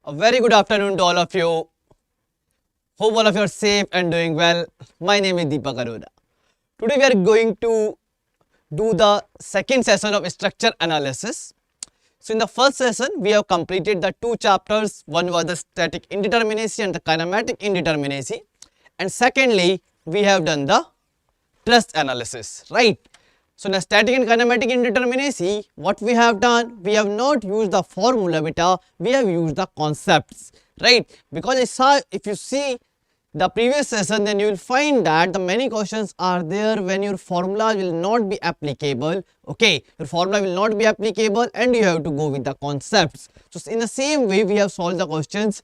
A very good afternoon to all of you. Hope all of you are safe and doing well. My name is Deepak Arora. Today we are going to do the second session of structure analysis. So in the first session we have completed the two chapters. One was the static indeterminacy and the kinematic indeterminacy. And secondly we have done the truss analysis, right? So in the static and kinematic indeterminacy, what we have done, we have not used the formula beta, we have used the concepts, right? Because if you see the previous session, then you will find that the many questions are there when your formula will not be applicable, okay? Your formula will not be applicable and you have to go with the concepts. So in the same way, we have solved the questions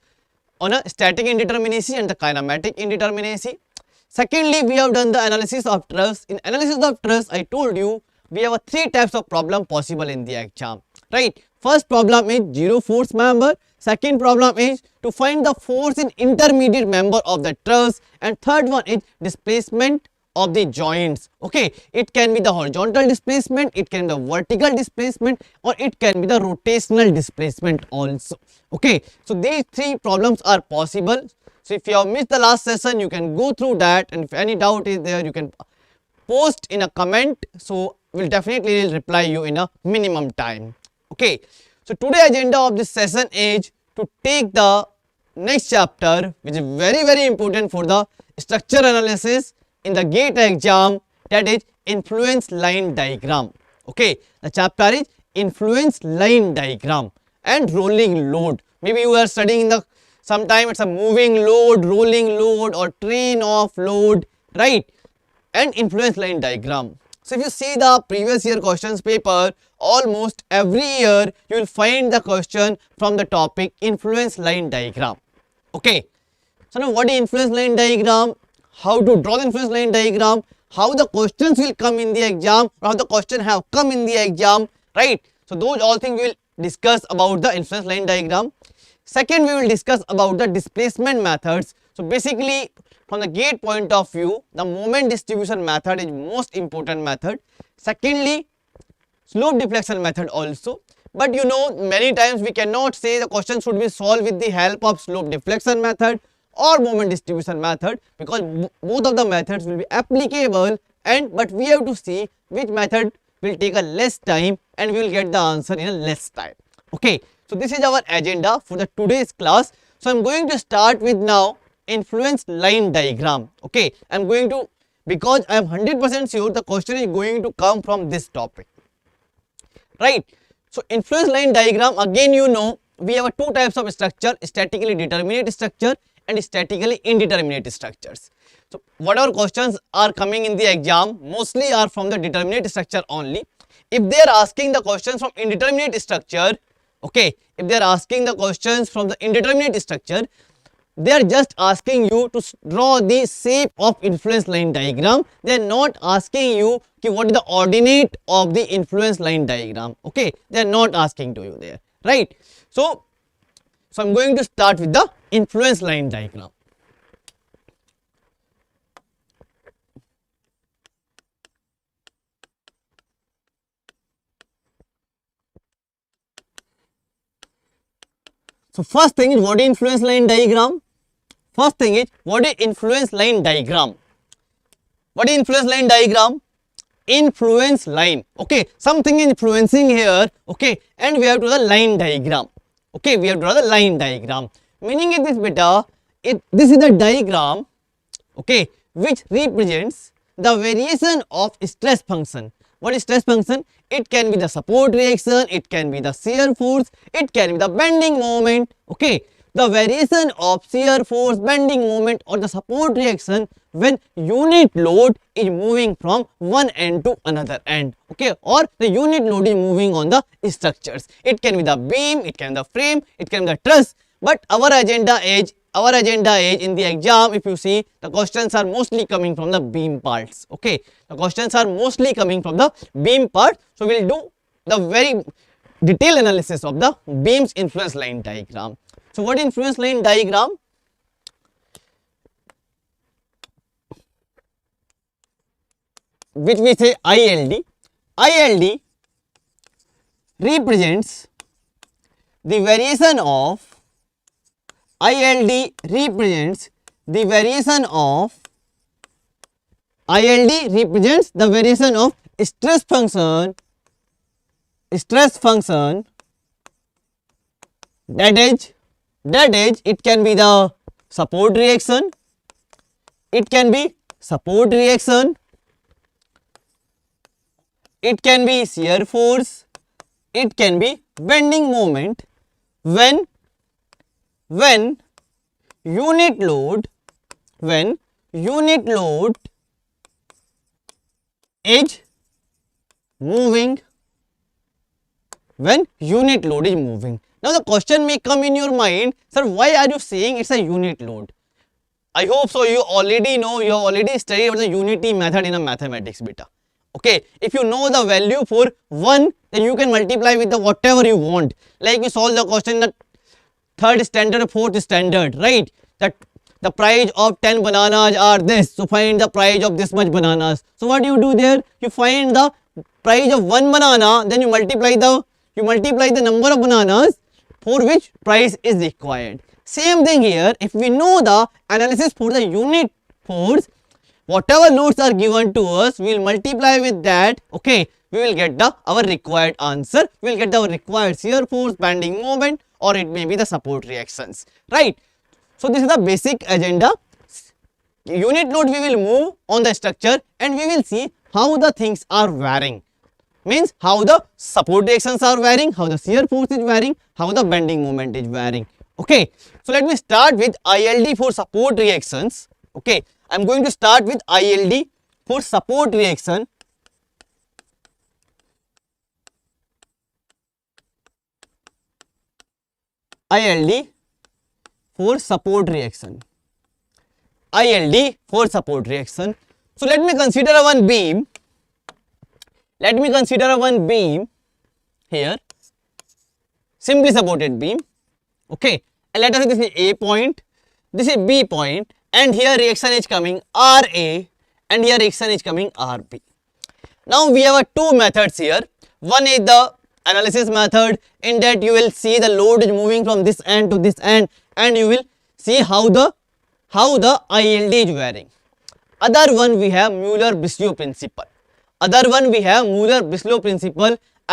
on a static indeterminacy and the kinematic indeterminacy. Secondly, we have done the analysis of truss. In analysis of truss, I told you we have three types of problem possible in the exam, right? First problem is zero force member. Second problem is to find the force in intermediate member of the truss. And third one is displacement of the joints. Okay, it can be the horizontal displacement, it can be the vertical displacement, or it can be the rotational displacement also. Okay, so these three problems are possible. So if you have missed the last session, you can go through that, and if any doubt is there, you can post in a comment. So we'll definitely reply you in a minimum time. Okay, so today agenda of this session is to take the next chapter, which is very important for the structure analysis in the GATE exam, that is influence line diagram. Okay, the chapter is influence line diagram and rolling load. Maybe you are studying in the sometime it's a moving load, rolling load, or train of load, right? And influence line diagram. So if you see the previous year questions paper, almost every year you will find the question from the topic influence line diagram. Okay, so now what is influence line diagram, how to draw the influence line diagram, how the questions will come in the exam, or how the question have come in the exam, right? So those all things we will discuss about the influence line diagram. Second, we will discuss about the displacement methods. So basically from the GATE point of view, the moment distribution method is most important method. Secondly, slope deflection method also. But you know, many times we cannot say the question should be solved with the help of slope deflection method or moment distribution method, because both of the methods will be applicable, but we have to see which method will take a less time and we will get the answer in a less time. Okay, so this is our agenda for the today's class. So I'm going to start with now influence line diagram. Okay, I'm going to, because I am 100% sure the question is going to come from this topic, right? So influence line diagram, again you know we have two types of structure, statically determinate structure and statically indeterminate structures. So whatever questions are coming in the exam mostly are from the determinate structure only. If they are asking the questions from indeterminate structure, okay, if they are asking the questions from the indeterminate structure, they are just asking you to draw the shape of influence line diagram. They are not asking you what is the ordinate of the influence line diagram. Okay, they are not asking to you there, right? So I'm going to start with the influence line diagram. So first thing is, what is influence line diagram? First thing is, what is influence line diagram? What is influence line diagram? Influence line, okay, something is influencing here, okay, and we have to draw the line diagram. Okay, we have to draw the line diagram. Meaning is this beta, this is the diagram, okay, which represents the variation of stress function. What is stress function? It can be the support reaction, it can be the shear force, it can be the bending moment. Okay, the variation of shear force, bending moment, or the support reaction when unit load is moving from one end to another end. Okay, or the unit load is moving on the structures. It can be the beam, it can be the frame, it can be the truss. But our agenda is in the exam, if you see, the questions are mostly coming from the beam parts. Okay, the questions are mostly coming from the beam part. So we'll do the very detailed analysis of the beam's influence line diagram. So what is influence line diagram? Which we say ILD. ILD represents the variation of ILD represents the variation of ILD represents the variation of stress function that is it can be the support reaction, it can be shear force, it can be bending moment when unit load is moving. When unit load is moving. Now the question may come in your mind, sir, why are you saying it's a unit load? I hope so you already know, you have already studied about the unity method in a mathematics beta. Okay, if you know the value for 1, then you can multiply with the whatever you want. Like we solve the question in the 3rd standard, 4th standard, right? That the price of 10 bananas are this, so find the price of this much bananas. So what you do there? You find the price of 1 banana, then you multiply the number of bananas for which price is required. Same thing here, if we know the analysis for the unit force, whatever loads are given to us, we will multiply with that, okay, we will get our required answer, we will get our required shear force, bending moment, or it may be the support reactions, right? So this is the basic agenda. Unit load we will move on the structure and we will see how the things are varying. Means how the support reactions are varying, how the shear force is varying, how the bending moment is varying. Okay, so let me start with ILD for support reactions. Okay, I am going to start with ILD for support reaction. ILD for support reaction. ILD for support reaction. So let me consider one beam. Let me consider one beam here, simply supported beam. Okay, and let us say this is A point, this is B point, and here reaction is coming RA, and here reaction is coming RB. Now we have two methods here. One is the analysis method, in that you will see the load is moving from this end to this end, and you will see how the ILD is varying. Other one we have Mueller-Brislow principle. I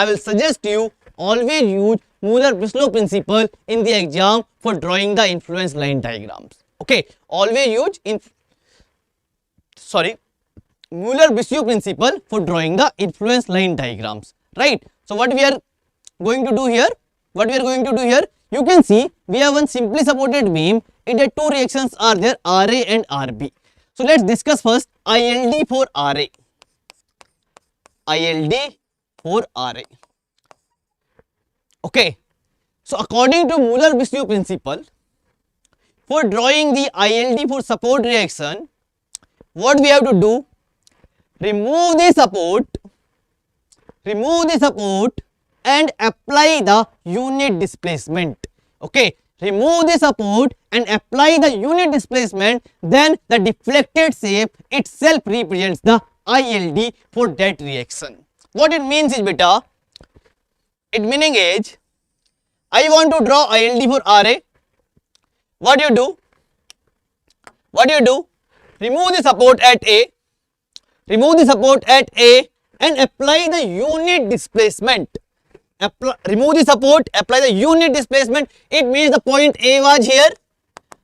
will suggest you always use Mueller-Brislow principle in the exam for drawing the influence line diagrams. Okay, always use Mueller-Brislow principle for drawing the influence line diagrams, right? So what we are going to do here? You can see we have one simply supported beam. In the two reactions are there, RA and RB. So let's discuss first ILD for RA. Okay, so according to Mueller-Brislow principle, for drawing the ILD for support reaction, what we have to do? Remove the support and apply the unit displacement. Okay, remove the support and apply the unit displacement, then the deflected shape itself represents the ILD for that reaction. What it means is, beta, it meaning is, I want to draw ILD for RA. What you do? Remove the support at A. And apply the unit displacement. Remove the support, apply the unit displacement. It means the point A was here.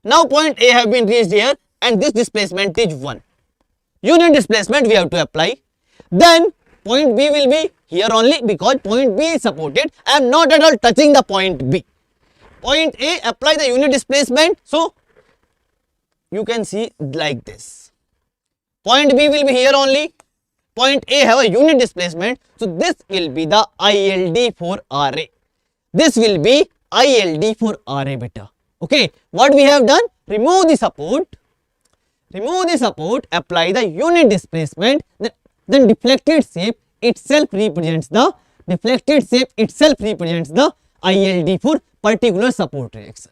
Now point A have been reached here, and this displacement is 1. Unit displacement we have to apply. Then point B will be here only, because point B is supported. I am not at all touching the point B. Point A, apply the unit displacement. So you can see like this. Point B will be here only. Point A have a unit displacement. So this will be the ILD for RA. This will be ILD for RA, beta. Okay, what we have done? Remove the support, apply the unit displacement, then deflected shape itself represents the ILD for particular support reaction.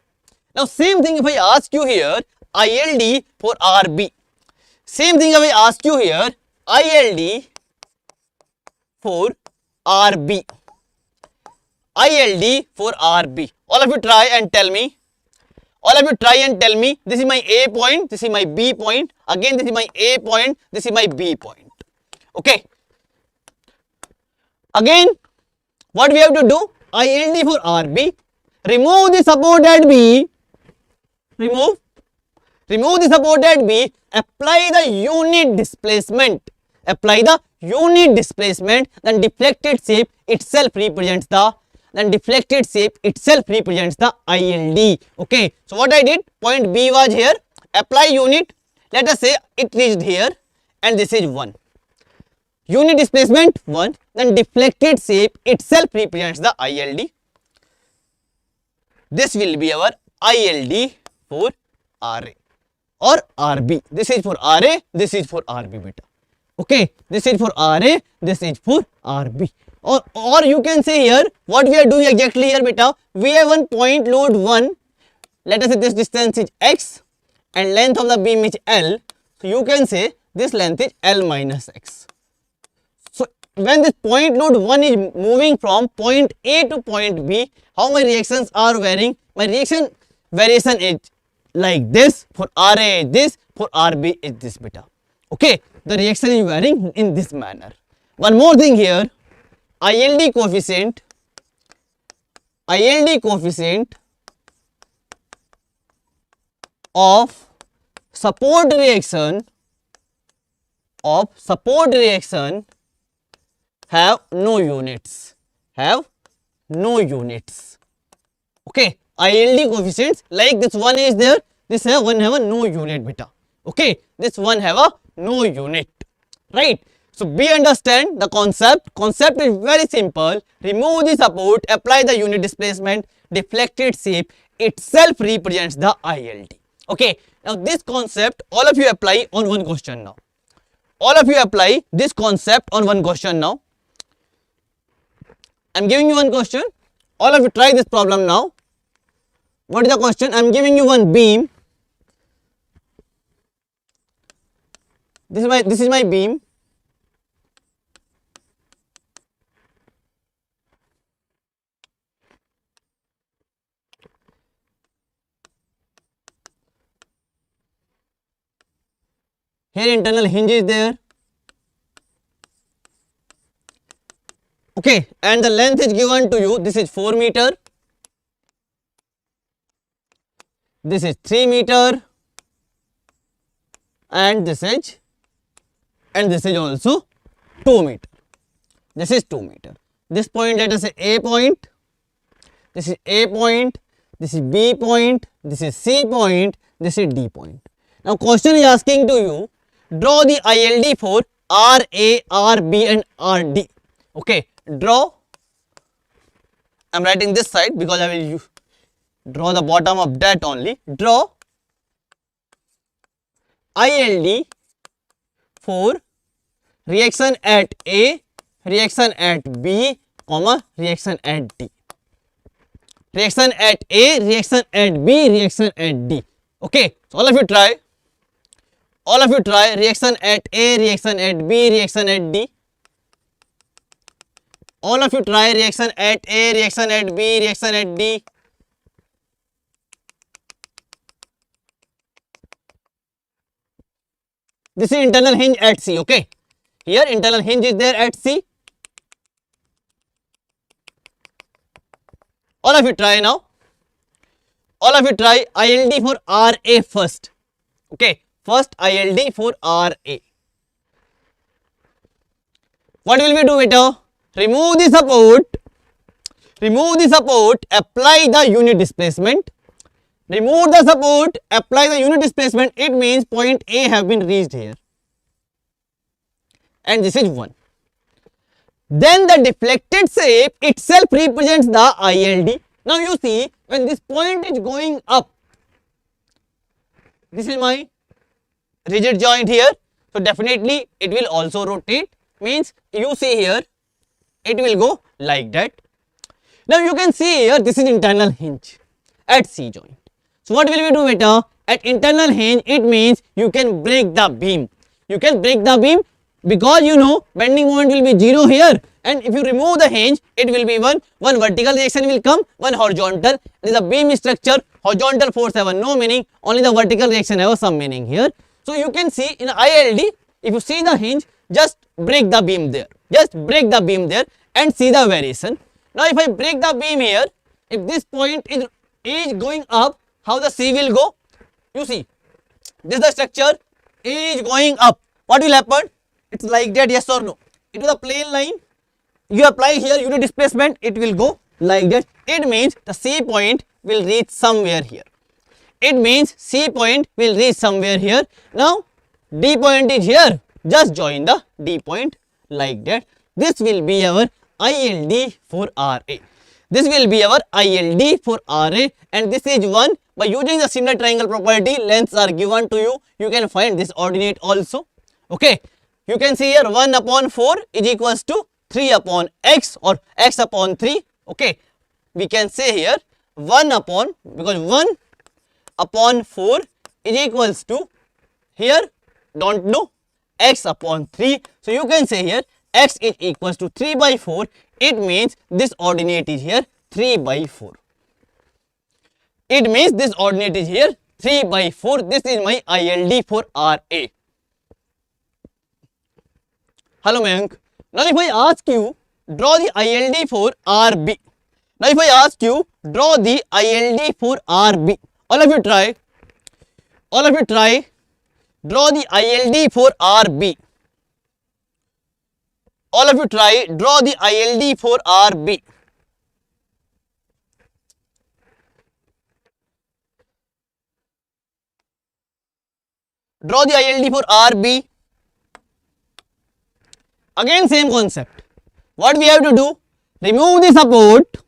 Now same thing if I ask you here ILD for RB. Same thing if I ask you here ILD for RB. ILD for RB. All of you try and tell me. All of you try and tell me, this is my A point, this is my B point, again this is my A point, this is my B point. Okay. Again, what we have to do? ILD for RB, remove the support at B, remove the support at B, apply the unit displacement, then deflected shape itself represents the ILD. Okay, so what I did, point B was here, apply unit, let us say it reached here and this is 1. Unit displacement 1, then deflected shape itself represents the ILD. This will be our ILD for RA or RB. This is for RA, this is for RB beta. Okay, this is for RA, this is for RB. Or you can say here, what we are doing exactly here beta, we have one point load 1, let us say this distance is x and length of the beam is L. So you can say this length is L minus x. So when this point load 1 is moving from point A to point B, how my reactions are varying? My reaction variation is like this, for RA is this, for RB is this beta. Okay, the reaction is varying in this manner. One more thing here, ILD coefficient of support reaction have no units. Okay, ILD coefficients like this one is there, this one have a no unit beta. Okay, this one have a no unit, right? So we understand the concept. Concept is very simple. Remove the support, apply the unit displacement, deflected shape itself represents the ILD. Okay, now this concept all of you apply on one question now. All of you apply this concept on one question now. I am giving you one question. All of you try this problem now. What is the question? I am giving you one beam. This is my beam. Here internal hinge is there. Okay, and the length is given to you. This is 4 meter. This is 3 meter. And this is also 2 meter. This is 2 meter. This point, let us say A point. This is A point. This is B point. This is C point. This is D point. Now question is asking to you, draw the ILD for RA, RB and RD. Okay, draw. I am writing this side because I will draw the bottom of that only. Draw ILD for reaction at A, reaction at B, reaction at D. Reaction at A, reaction at B, reaction at D. Okay, so all of you try. Reaction at A, reaction at B, reaction at D. All of you try reaction at A, reaction at B, reaction at D. This is internal hinge at C, okay. Here internal hinge is there at C. All of you try now. All of you try ILD for RA first. Okay, first ILD for RA. What will we do beta? Remove the support, apply the unit displacement. Remove the support, apply the unit displacement, it means point A have been reached here. And this is 1. Then the deflected shape itself represents the ILD. Now you see, when this point is going up, this is my rigid joint here. So definitely it will also rotate, means you see here, it will go like that. Now you can see here, this is internal hinge at C joint. So what will we do beta? At internal hinge, it means you can break the beam. You can break the beam because you know bending moment will be 0 here, and if you remove the hinge, it will be 1. One vertical reaction will come, one horizontal. This is a beam structure horizontal force have no meaning, only the vertical reaction have some meaning here. So you can see in ILD, if you see the hinge, just break the beam there, just break the beam there and see the variation. Now if I break the beam here, if this point is going up, how the C will go? You see, this is the structure, A is going up. What will happen? It's like that, yes or no? It is a plane line. You apply here unit displacement, it will go like that. It means the C point will reach somewhere here. It means C point will reach somewhere here. Now D point is here. Just join the D point like that. This will be our ILD for RA. This will be our ILD for RA, and this is 1. By using the similar triangle property, lengths are given to you. You can find this ordinate also. Okay. You can see here 1 upon 4 is equals to 3 upon x or x upon 3. Okay. We can say here 1 upon, because 1 upon 4 is equals to, here don't know, x upon 3. So you can say here x is equals to 3 by 4. It means this ordinate is here 3 by 4. It means this ordinate is here 3 by 4. This is my ILD for RA. Hello Mayank. Now if I ask you, draw the ILD for RB. Now if I ask you, draw the ILD for RB. All of you try. All of you try. Draw the ILD for RB. All of you try. Draw the ILD for RB. Draw the ILD for RB. Again same concept. What we have to do? Remove the support,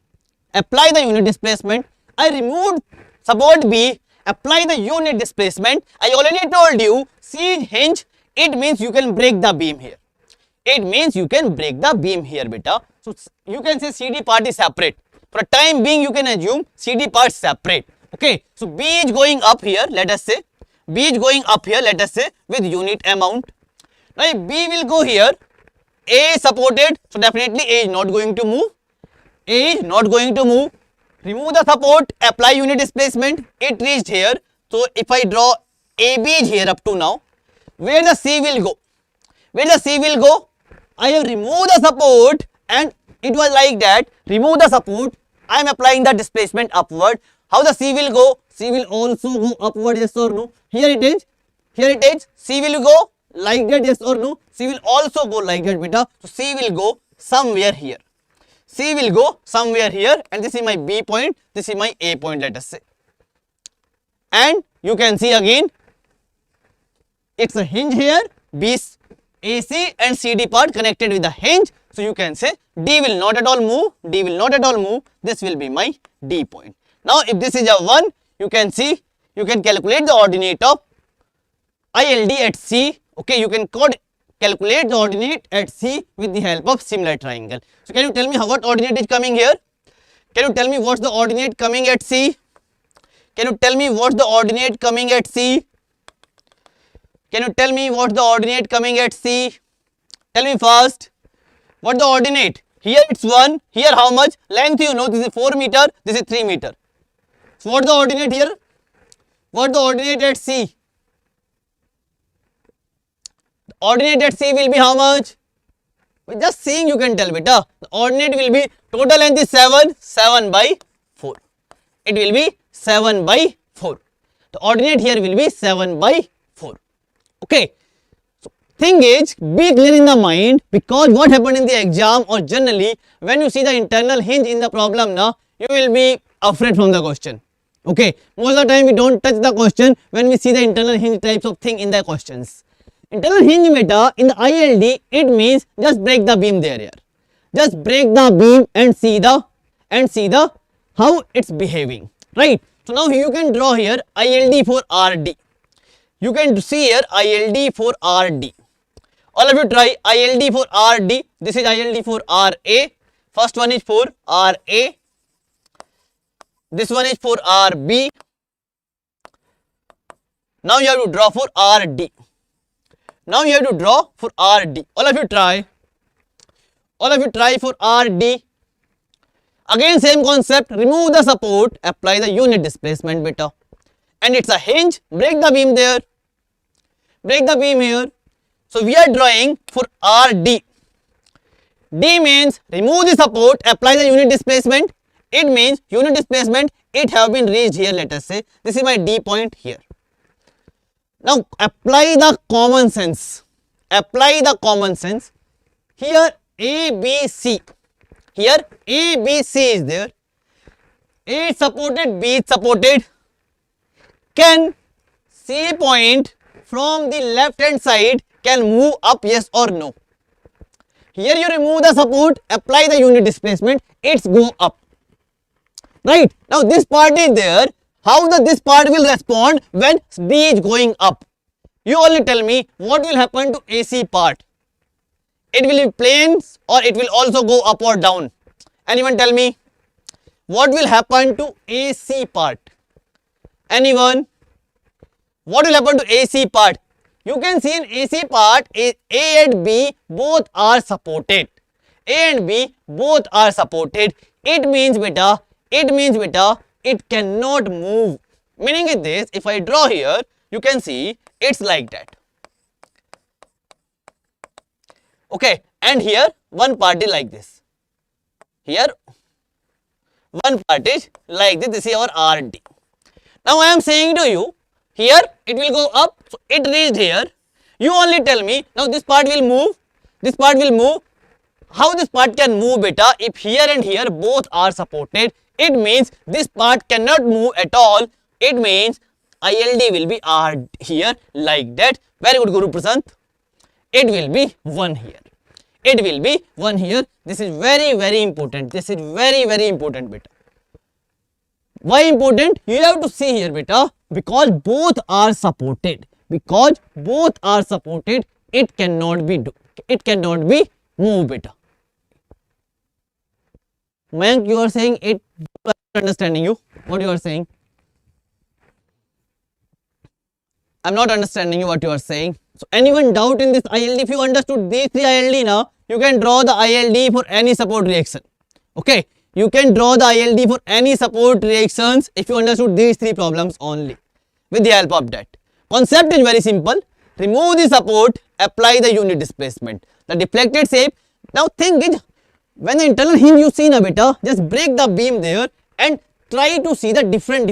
apply the unit displacement. I removed support B, apply the unit displacement. I already told you, see hinge, it means you can break the beam here. It means you can break the beam here, beta. So you can say CD part is separate. For a time being, you can assume CD part separate. Okay. So B is going up here, let us say. B is going up here, let us say, with unit amount. Now if B will go here, A is supported, so definitely A is not going to move. A is not going to move. Remove the support, apply unit displacement. It reached here. So if I draw AB is here up to now, where the C will go? Where the C will go? I have removed the support and it was like that. Remove the support. I am applying the displacement upward. How the C will go? C will also go upward, yes or no? Here it is. Here it is. C will go like that, yes or no? C will also go like that, beta. So C will go somewhere here. C will go somewhere here, and this is my B point, this is my A point, let us say. And you can see again, it's a hinge here, B, AC and CD part connected with the hinge. So you can say D will not at all move, D will not at all move, this will be my D point. Now if this is a 1, you can see, you can calculate the ordinate of ILD at C. Okay, you can calculate the ordinate at C with the help of similar triangle. So can you tell me what ordinate is coming here? Can you tell me what's the ordinate coming at C? Can you tell me what's the ordinate coming at C? Can you tell me what's the ordinate coming at C? Tell me fast. What's the ordinate? Here it's 1. Here how much? Length you know, this is 4 meter, this is 3 meter. So what's the ordinate here? What's the ordinate at C? The ordinate at C will be how much? With just seeing you can tell beta. The ordinate will be, total length is 7, 7 by 4. It will be 7 by 4. The ordinate here will be 7 by 4. Okay. So thing is, be clear in the mind, because what happened in the exam or generally when you see the internal hinge in the problem now, you will be afraid from the question. Okay. Most of the time we don't touch the question when we see the internal hinge types of thing in the questions. Internal hinge meta in the ILD, it means just break the beam there here. Just break the beam and see the how it's behaving. Right. So now you can draw here ILD for RD. You can see here ILD for RD. All of you try ILD for RD. This is ILD for RA. First one is for RA. This one is for RB. Now you have to draw for RD. Now you have to draw for RD. All of you try. All of you try for RD. Again same concept, remove the support, apply the unit displacement beta. And it's a hinge, break the beam there, break the beam here. So we are drawing for RD. D means remove the support, apply the unit displacement. It means unit displacement, it have been reached here, let us say. This is my D point here. Now apply the common sense. Apply the common sense. Here ABC. Here ABC is there. A is supported, B is supported. Can C point from the left hand side can move up, yes or no? Here you remove the support, apply the unit displacement, it's go up. Right? Now this part is there. How this part will respond when D is going up? You only tell me what will happen to AC part. It will be planes or it will also go up or down. Anyone tell me what will happen to AC part? Anyone? What will happen to AC part? You can see in AC part, A and B both are supported. A and B both are supported. It means beta, it cannot move. Meaning is this, if I draw here, you can see it's like that. Okay, and here one part is like this. Here one part is like this. This is our RD. Now I am saying to you, here it will go up, so it reached here. You only tell me, now this part will move, this part will move. How this part can move beta? If here and here both are supported, it means this part cannot move at all. It means ILD will be R here like that. Very good Guru Prasant. It will be 1 here. It will be 1 here. This is very important. This is very important beta. Why important? You have to see here beta, because both are supported. Because both are supported, it cannot be moved beta. Mayank, you are saying it, I am not understanding you. What you are saying? I am not understanding you what you are saying. So anyone doubt in this ILD? If you understood these 3 ILD now, you can draw the ILD for any support reaction. Okay, you can draw the ILD for any support reactions if you understood these 3 problems only with the help of that. Concept is very simple. Remove the support, apply the unit displacement. The deflected shape. Now think it, when the internal hinge you see na beta, just break the beam there and try to see the different.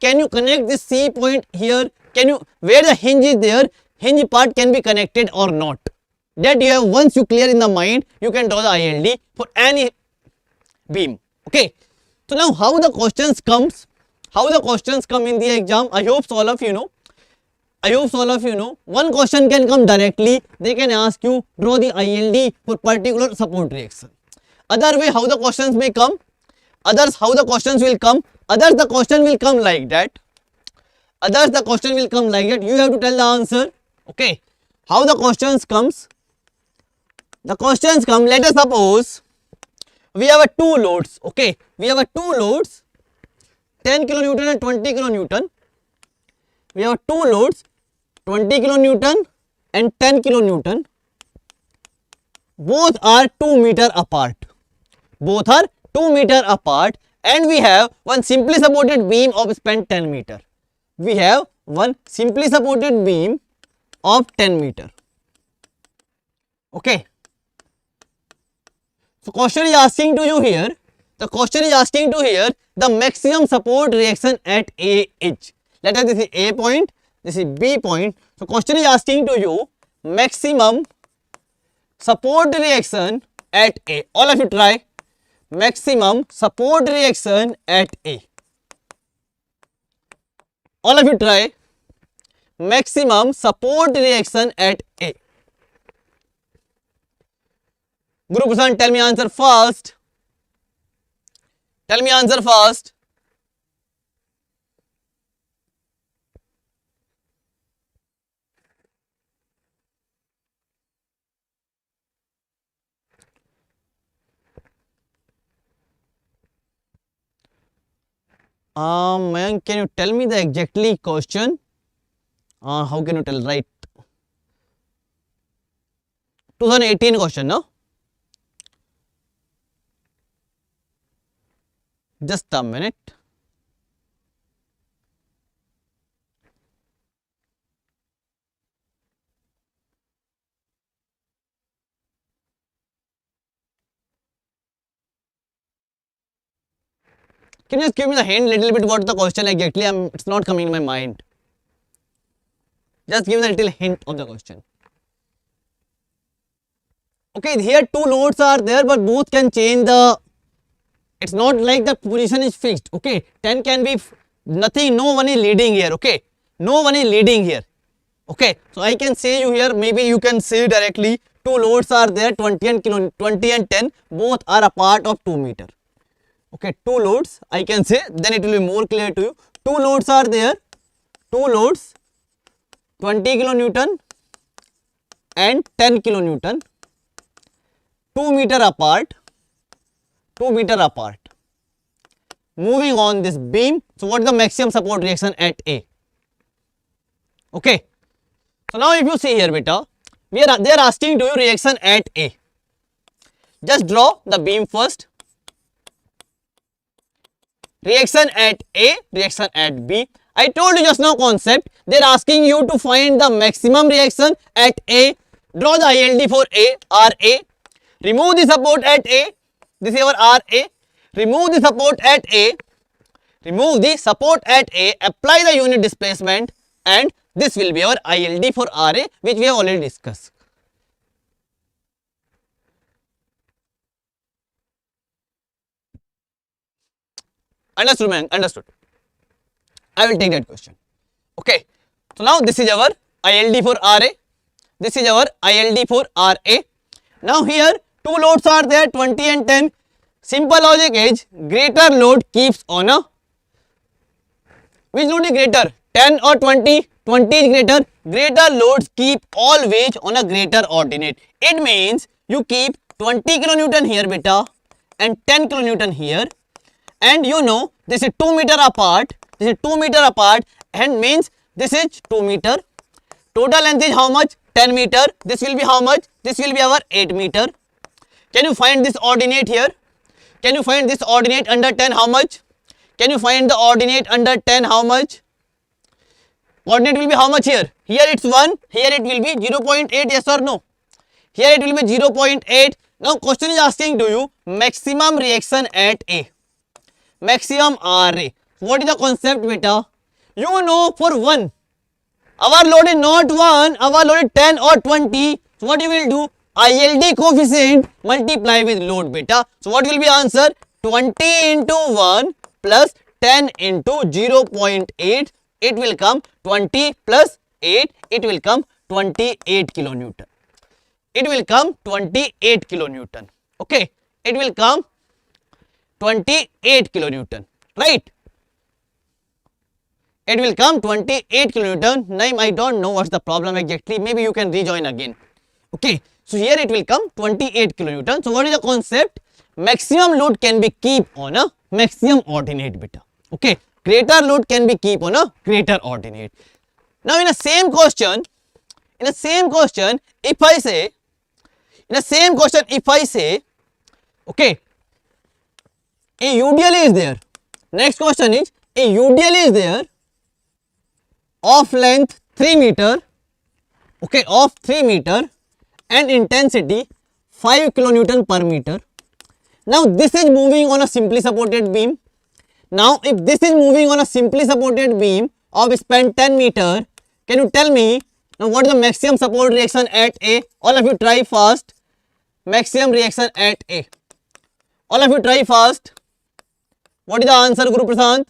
Can you connect this C point here? Can you, where the hinge is there, hinge part can be connected or not? That you have, once you clear in the mind, you can draw the ILD for any beam. Okay. So now how the questions comes? How the questions come in the exam? I hope all of you know. One question can come directly. They can ask you draw the ILD for particular support reaction. Other way how the questions may come. Others how the questions will come. Others the question will come like that. You have to tell the answer. Okay. How the questions comes? The questions come. Let us suppose we have a 2 loads. Okay. We have a 2 loads, 10 kilonewton and 20 kilonewton. We have 2 loads, 20 kilonewton and 10 kilonewton. Both are 2 meter apart. Both are 2 meter apart, and we have one simply supported beam of span 10 meter. We have one simply supported beam of 10 meter. Okay. So question is asking to you here. The question is asking to here the maximum support reaction at A is. Let us, this is A point, this is B point. So question is asking to you maximum support reaction at A. All of you try. Maximum support reaction at A. All of you try. Maximum support reaction at A. Guru Prasad, tell me answer first. Tell me answer first. Mayank, can you tell me the exactly question? How can you tell, right? 2018 question, no? Just a minute. Can you just give me the hint little bit what the question exactly? It's not coming in my mind. Just give me a little hint of the question. Okay, here two loads are there, but both can change the. It's not like the position is fixed. Okay, 10 can be nothing. No one is leading here. Okay, no one is leading here. Okay, so I can say you here. Maybe you can say directly. Two loads are there. 20 and 10. Both are a part of 2 meter. Okay, two loads. I can say. Then it will be more clear to you. Two loads are there. Two loads. 20 kilonewton and 10 kilonewton. 2 meter apart, 2 meter apart. Moving on this beam. So, what is the maximum support reaction at A? Okay. So, now if you see here beta, they are asking to you reaction at A. Just draw the beam first. Reaction at A, reaction at B. I told you just now concept. They are asking you to find the maximum reaction at A. Draw the ILD for A, RA. Remove the support at A. This is our RA. Remove the support at A. Remove the support at A. Apply the unit displacement, and this will be our ILD for RA, which we have already discussed. Understood, man? Understood. I will take that question. Okay. So now this is our ILD for RA. This is our ILD for RA. Now here two loads are there, 20 and 10. Simple logic is greater load keeps on a. Which load is greater? 10 or 20? 20 is greater. Greater loads keep always on a greater ordinate. It means you keep 20 kilonewton here beta and 10 kilonewton here. And you know this is 2 meter apart. This is 2 meter apart and means this is 2 meter. Total length is how much? 10 meter. This will be how much? This will be our 8 meter. Can you find this ordinate here? Can you find this ordinate under 10 how much? Can you find the ordinate under 10 how much? Ordinate will be how much here? Here it's 1. Here it will be 0.8, yes or no? Here it will be 0.8. Now question is asking to you maximum reaction at A. Maximum RA. What is the concept beta? You know for 1. Our load is not 1. Our load is 10 or 20. So what you will do? ILD coefficient multiply with load beta. So what will be answer? 20 into 1 plus 10 into 0.8. It will come 20 plus 8. It will come 28 kilonewton. It will come 28 kilonewton. Okay. It will come 28 kilonewton. Right. It will come 28 kilonewton. Now I don't know what's the problem exactly. Maybe you can rejoin again. Okay. So here it will come 28 kilonewton. So what is the concept? Maximum load can be keep on a maximum ordinate beta. Okay. Greater load can be keep on a greater ordinate. Now in the same question, if I say, okay, a UDL is there. Next question is a UDL is there of length 3 meter, okay, of 3 meter and intensity 5 kilonewton per meter. Now this is moving on a simply supported beam. Now if this is moving on a simply supported beam of span 10 meter, can you tell me now what is the maximum support reaction at A? All of you try fast. Maximum reaction at A. All of you try fast. What is the answer, Guru Prasant?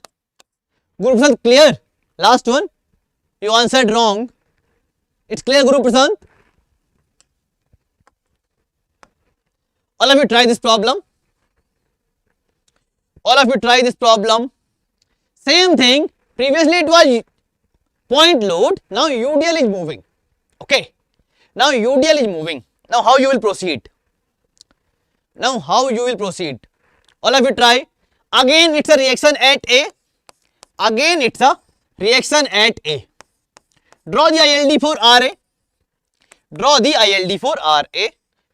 Guru Prasant, clear? Last one. You answered wrong. It's clear, Guru Prasant? All of you try this problem. All of you try this problem. Same thing. Previously it was point load. Now UDL is moving. Okay. Now UDL is moving. Now how you will proceed? Now how you will proceed? All of you try. Again it's a reaction at A. Again it's a reaction at A. Draw the ILD for RA. Draw the ILD for RA.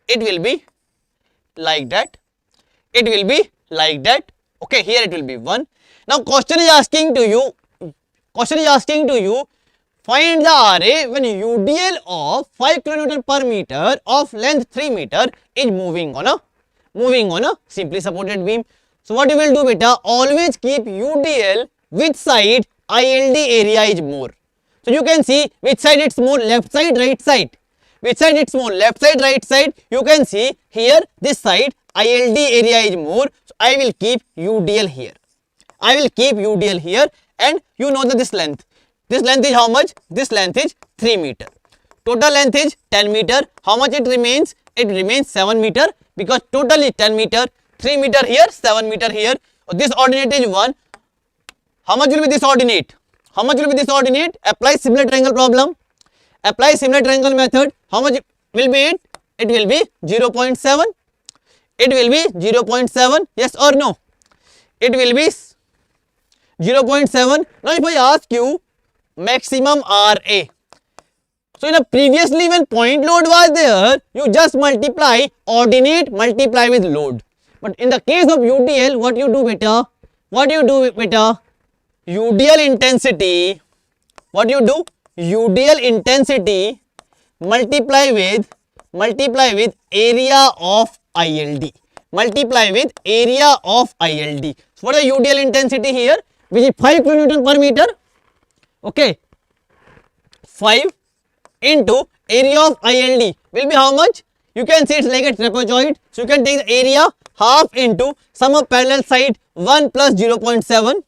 It will be like that. It will be like that. Okay, here it will be 1. Now question is asking to you, find the RA when UDL of 5 kN per meter of length 3 meter is moving on a simply supported beam. So what you will do beta, always keep UDL which side ILD area is more. So you can see which side it's more, left side, right side. Which side it's more, left side, right side. You can see here this side ILD area is more. So I will keep UDL here. And you know that this length. This length is how much? This length is 3 meter. Total length is 10 meter. How much it remains? It remains 7 meter because total is 10 meter. 3 meter here, 7 meter here. This ordinate is 1. How much will be this ordinate? Apply similar triangle problem. Apply similar triangle method. How much will be it? It will be 0.7. It will be 0.7. Yes or no? It will be 0.7. Now if I ask you maximum RA. So in a previously when point load was there, you just multiply ordinate multiply with load. But in the case of UDL, what you do beta? UDL intensity. What you do? UDL intensity multiply with area of ILD. So what is UDL intensity here? Which is 5 kN per meter. Okay. 5 into area of ILD will be how much? You can see it's like a trapezoid. So you can take the area half into sum of parallel side 1 plus 0.7.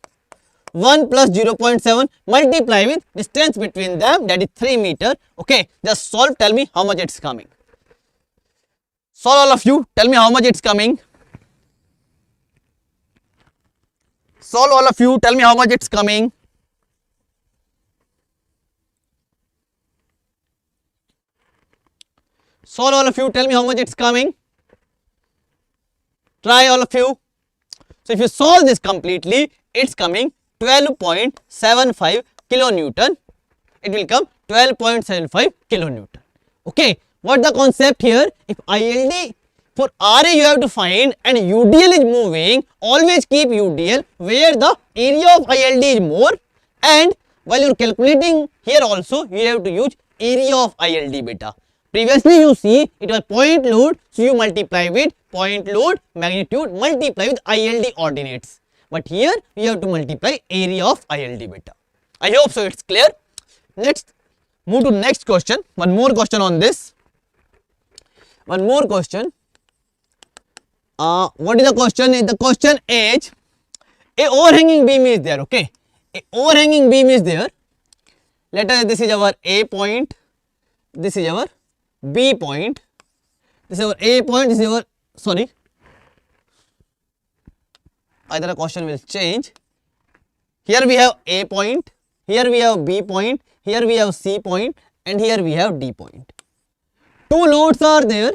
1 plus 0.7 multiply with distance between them, that is 3 meter. Okay, just solve, tell me how much it's coming. Solve all of you, tell me how much it's coming. Solve all of you, tell me how much it's coming. Solve all of you, tell me how much it's coming. Try all of you. So if you solve this completely, it's coming 12.75 kilonewton. It will come 12.75 kilonewton. Okay, what the concept here? If ILD for RA you have to find and UDL is moving, always keep UDL where the area of ILD is more, and while you are calculating here also you have to use area of ILD beta. Previously you see it was point load, so you multiply with point load magnitude multiply with ILD ordinates. But here you have to multiply area of ILD beta. I hope so it's clear. Next, move to next question. One more question on this. What is the question? The question is a overhanging beam is there. Okay, a overhanging beam is there. Let us, this is our A point, this is our B point, this is our A point, this is our, sorry, either a question will change. Here we have A point, here we have B point, here we have C point, and here we have D point. Two loads are there.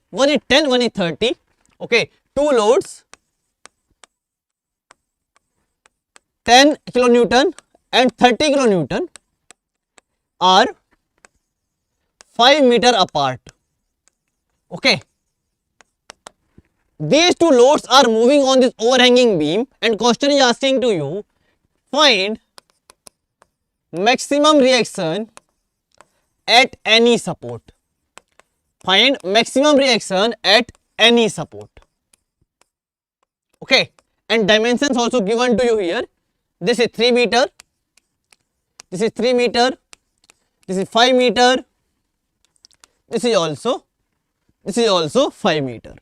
One is 10, one is 30. Okay, two loads, 10 kilonewton and 30 kilonewton are 5 meter apart. Okay, these two loads are moving on this overhanging beam, and question is asking to you, find maximum reaction at any support. Find maximum reaction at any support. Okay, and dimensions also given to you here. This is 3 meter, this is 3 meter, this is 5 meter, this is also 5 meter.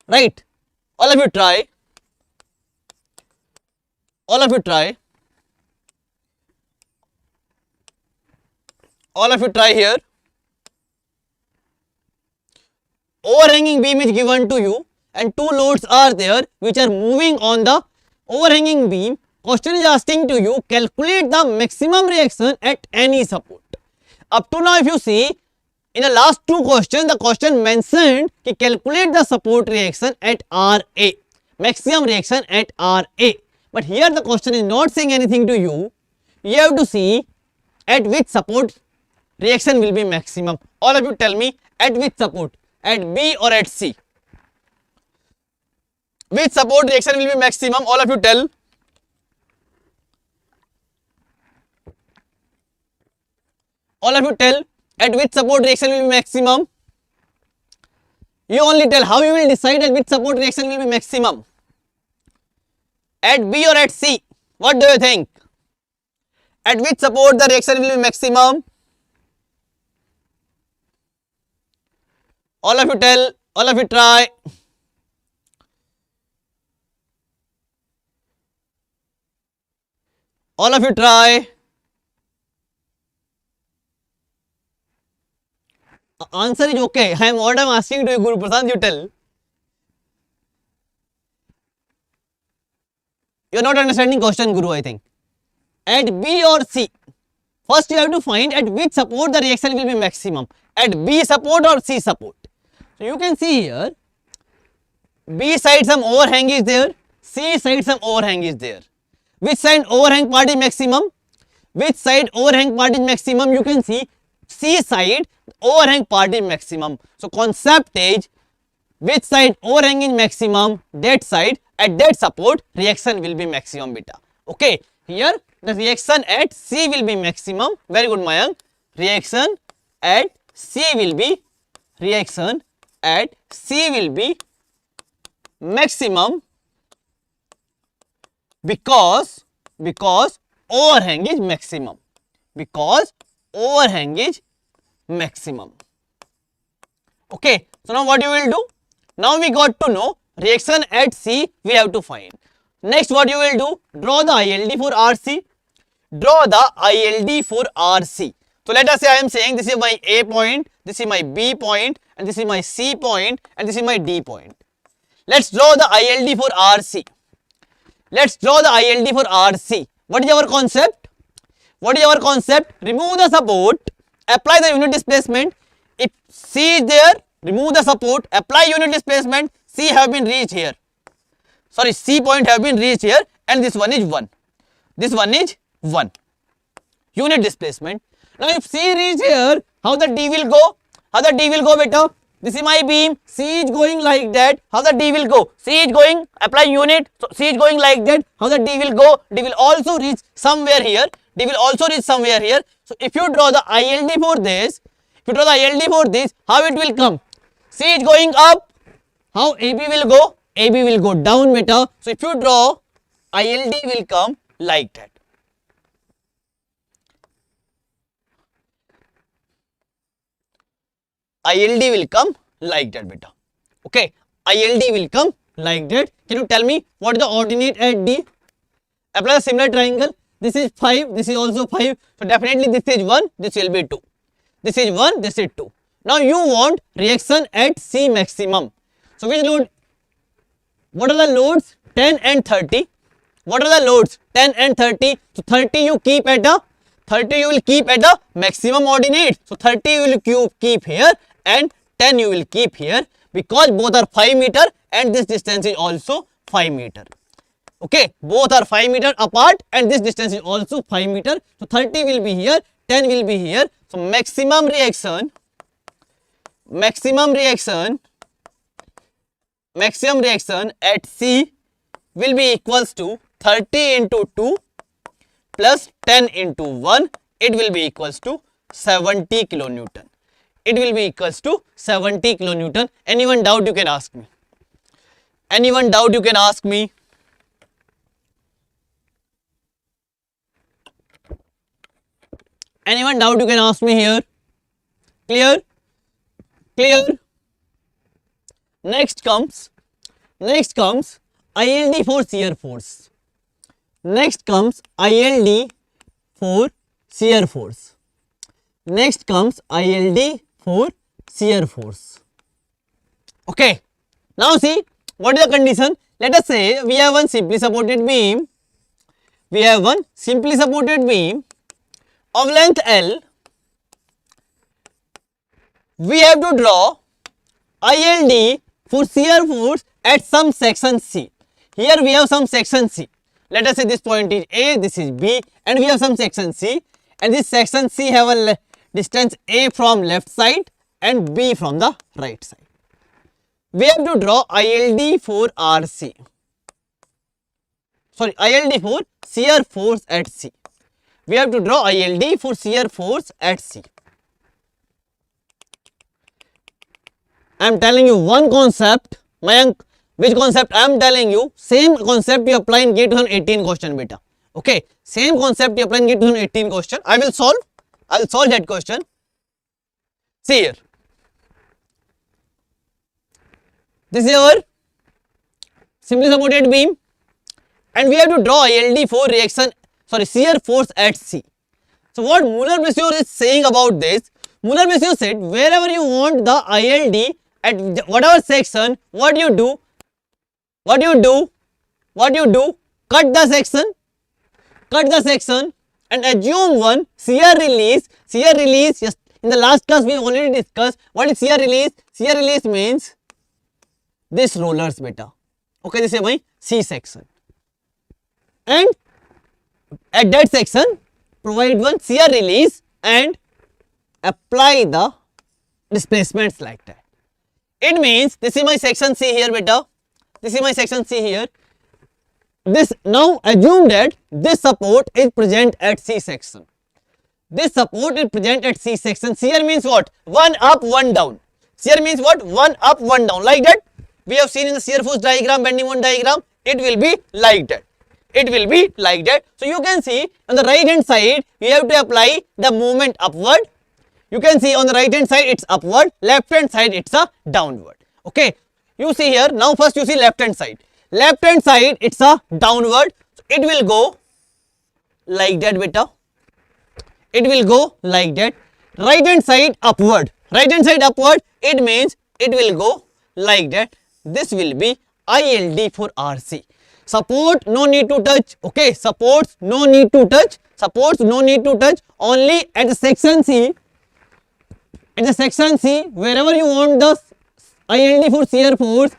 Right? All of you try. All of you try here. Overhanging beam is given to you and two loads are there which are moving on the overhanging beam. Question is asking to you, calculate the maximum reaction at any support. Up to now if you see, in the last two questions, the question mentioned to calculate the support reaction at RA, maximum reaction at RA. But here the question is not saying anything to you. You have to see at which support reaction will be maximum. All of you tell me at which support, at B or at C. which support reaction will be maximum? All of you tell. All of you tell, at which support reaction will be maximum? You only tell. How you will decide at which support reaction will be maximum? At B or at C? What do you think? At which support the reaction will be maximum? All of you tell, all of you try. All of you try. Answer is okay. What I'm asking to you, Guru Prasad, you tell. You are not understanding question, Guru, I think. At B or C, first you have to find at which support the reaction will be maximum. At B support or C support. So you can see here, B side some overhang is there, C side some overhang is there. Which side overhang part is maximum? Which side overhang part is maximum? You can see C side overhang part is maximum. So concept is which side overhang is maximum, that side at that support reaction will be maximum beta. Okay, here the reaction at C will be maximum. Very good, Mayank. Reaction at C will be maximum because overhang is maximum. Okay, so now what you will do? Now we got to know reaction at C we have to find. Next what you will do? Draw the ILD for RC. So let us say I am saying this is my A point, this is my B point, and this is my C point, and this is my D point. Let's draw the ILD for RC. What is our concept? Remove the support, apply the unit displacement. If C is there, remove the support, apply unit displacement. C have been reached here. Sorry, C point have been reached here, and this one is 1. This one is 1. Unit displacement. Now if C reach here, how the D will go? Beta? This is my beam. C is going like that. How the D will go? C is going, apply unit. So C is going like that. How the D will go? D will also reach somewhere here. So if you draw the ILD for this, how it will come? C is going up. How AB will go? AB will go down, beta. So if you draw, ILD will come like that. ILD will come like that, beta. Okay, ILD will come like that. Can you tell me what is the ordinate at D? Apply a similar triangle. This is 5, this is also 5. So definitely this is 1, this will be 2. This is 1, this is 2. Now you want reaction at C maximum. So which load? What are the loads? 10 and 30. What are the loads? 10 and 30. So 30 you keep at the maximum ordinate. So 30 you will keep here and 10 you will keep here, because both are 5 meter and this distance is also 5 meter. Okay, both are 5 meter apart and this distance is also 5 meter. So 30 will be here, 10 will be here. So maximum reaction at C will be equals to 30 into 2 plus 10 into 1. It will be equals to 70 kilonewton. Anyone doubt, you can ask me. Here. Clear? Next comes ILD for shear force. Okay, now see what is the condition. Let us say we have one simply supported beam. Of length L. We have to draw ILD for shear force at some section C. Here we have some section C. Let us say this point is A, this is B, and we have some section C, and this section C have a distance A from left side and B from the right side. we have to draw ILD for RC. Sorry, ILD for shear force at C. We have to draw ILD for shear force at C. I am telling you one concept, Mayank. Which concept I am telling you? Same concept you apply in GATE 2018 question, beta. Okay, same concept you apply in GATE 2018 question. I will solve that question. See here. This is our simply supported beam, and we have to draw ILD for shear force at C. So what Muller-Bézier is saying about this? Muller-Bézier said wherever you want the ILD at whatever section, what you do? Cut the section and assume one shear release. Yes, in the last class we already discussed what is shear release. Shear release means this rollers, beta. Okay, this is my C section, and at that section provide one shear release and apply the displacements like that. It means this is my section C here, beta. This is my section C here. This now assume that this support is present at C section. This support is present at C section. Shear means what? One up, one down. Shear means what? One up, one down. Like that. We have seen in the shear force diagram, bending moment diagram. It will be like that. It will be like that. So you can see on the right hand side, we have to apply the movement upward. You can see on the right hand side it's upward, left hand side it's a downward. Okay. You see here, now first you see left hand side. Left hand side it's a downward. So it will go like that, beta. It will go like that. Right hand side upward. Right hand side upward, it means it will go like that. This will be ILD for RC. Support no need to touch. Okay, supports no need to touch. Supports no need to touch. Only at the section C. In the section C, wherever you want the ILD for shear force,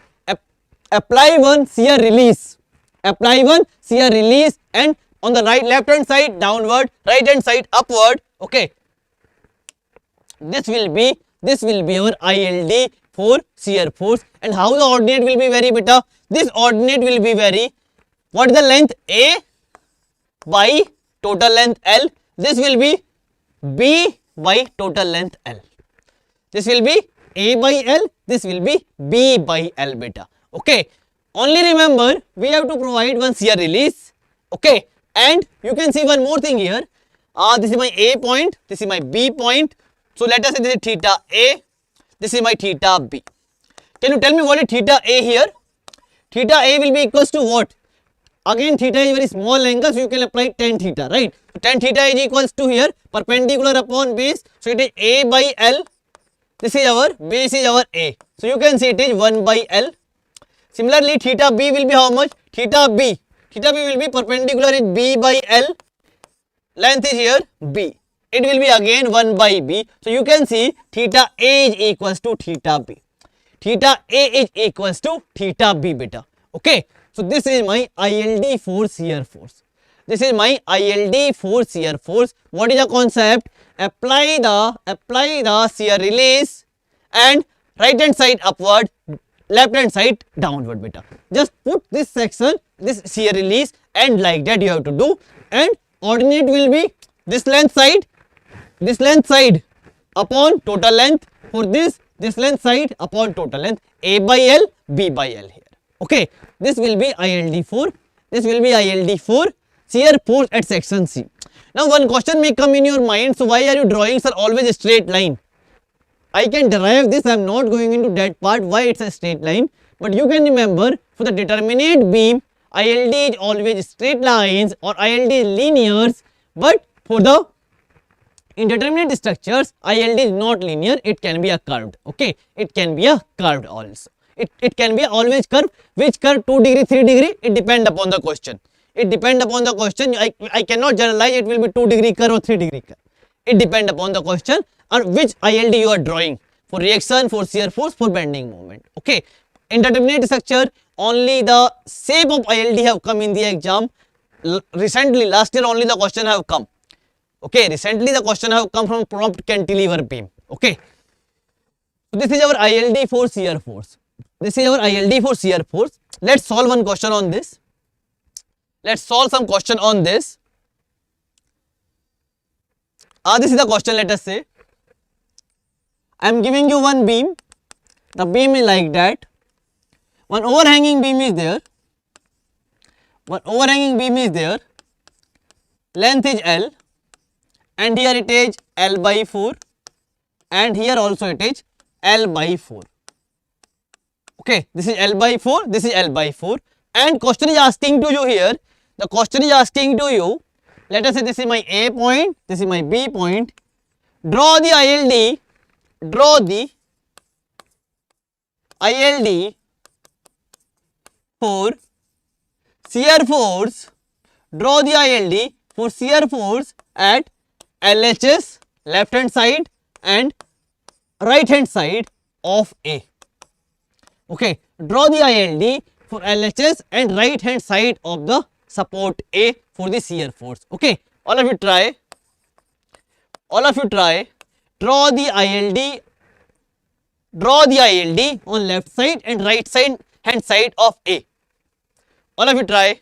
apply one shear release. Apply one shear release, and on the left hand side downward, right hand side upward. Okay. This will be our ILD for shear force. And how the ordinate will be vary, beta? This ordinate will be vary. What is the length? A by total length L. This will be B by total length L. This will be A by L. This will be B by L, beta. Okay. Only remember, we have to provide one shear release. Okay. And you can see one more thing here. This is my A point. This is my B point. So let us say this is theta A. This is my theta B. Can you tell me what is theta A here? Theta A will be equals to what? Again, theta is very small angle, so you can apply tan theta, right? So tan theta is equals to here perpendicular upon base. So it is A by L. This is our base, is our A. So you can see it is 1 by L. Similarly, theta B will be how much? Theta B will be perpendicular is B by L. Length is here B. It will be again 1 by B. So you can see theta A is equals to theta B. Theta A is equals to theta B, beta. Okay. So this is my ILD for shear force. This is my ILD for shear force. What is the concept? Apply the shear release and right hand side upward, left hand side downward, beta. Just put this section, this shear release, and like that you have to do. And ordinate will be this length side upon total length. For this length side upon total length, A by L, B by L here. Okay, this will be ILD 4. This will be ILD 4 shear force at section C. Now one question may come in your mind. So why are you drawing, sir, always a straight line? I can derive this. I am not going into that part why it's a straight line. But you can remember for the determinate beam, ILD is always straight lines or ILD is linears. But for the indeterminate structures, ILD is not linear. It can be a curved. Okay, it can be a curved also. It can be always curved. Which curve? 2 degree, 3 degree? It depends upon the question. It depends upon the question. I cannot generalize it will be 2 degree curve or 3 degree curve. It depends upon the question and which ILD you are drawing for reaction, for shear force, for bending moment. Okay. Indeterminate structure, only the shape of ILD have come in the exam. Recently, last year only the question have come. Okay. Recently the question have come from prompt cantilever beam. Okay. So this is our ILD for shear force. This is our ILD for shear force. Let's solve one question on this. Let's solve some question on this. This is the question, let us say. I am giving you one beam. The beam is like that. One overhanging beam is there. One overhanging beam is there. Length is L. And here it is L by 4. And here also it is L by 4. Okay, this is L by 4, this is L by 4. And question is asking to you here, the question is asking to you, let us say this is my A point, this is my B point. Draw the ILD, draw the ILD for shear force, draw the ILD for shear force at LHS, left hand side and right hand side of A. Okay, draw the ILD for LHS and right hand side of the support A for the shear force. Okay, all of you try. Draw the ILD on left side and right side hand side of A. All of you try.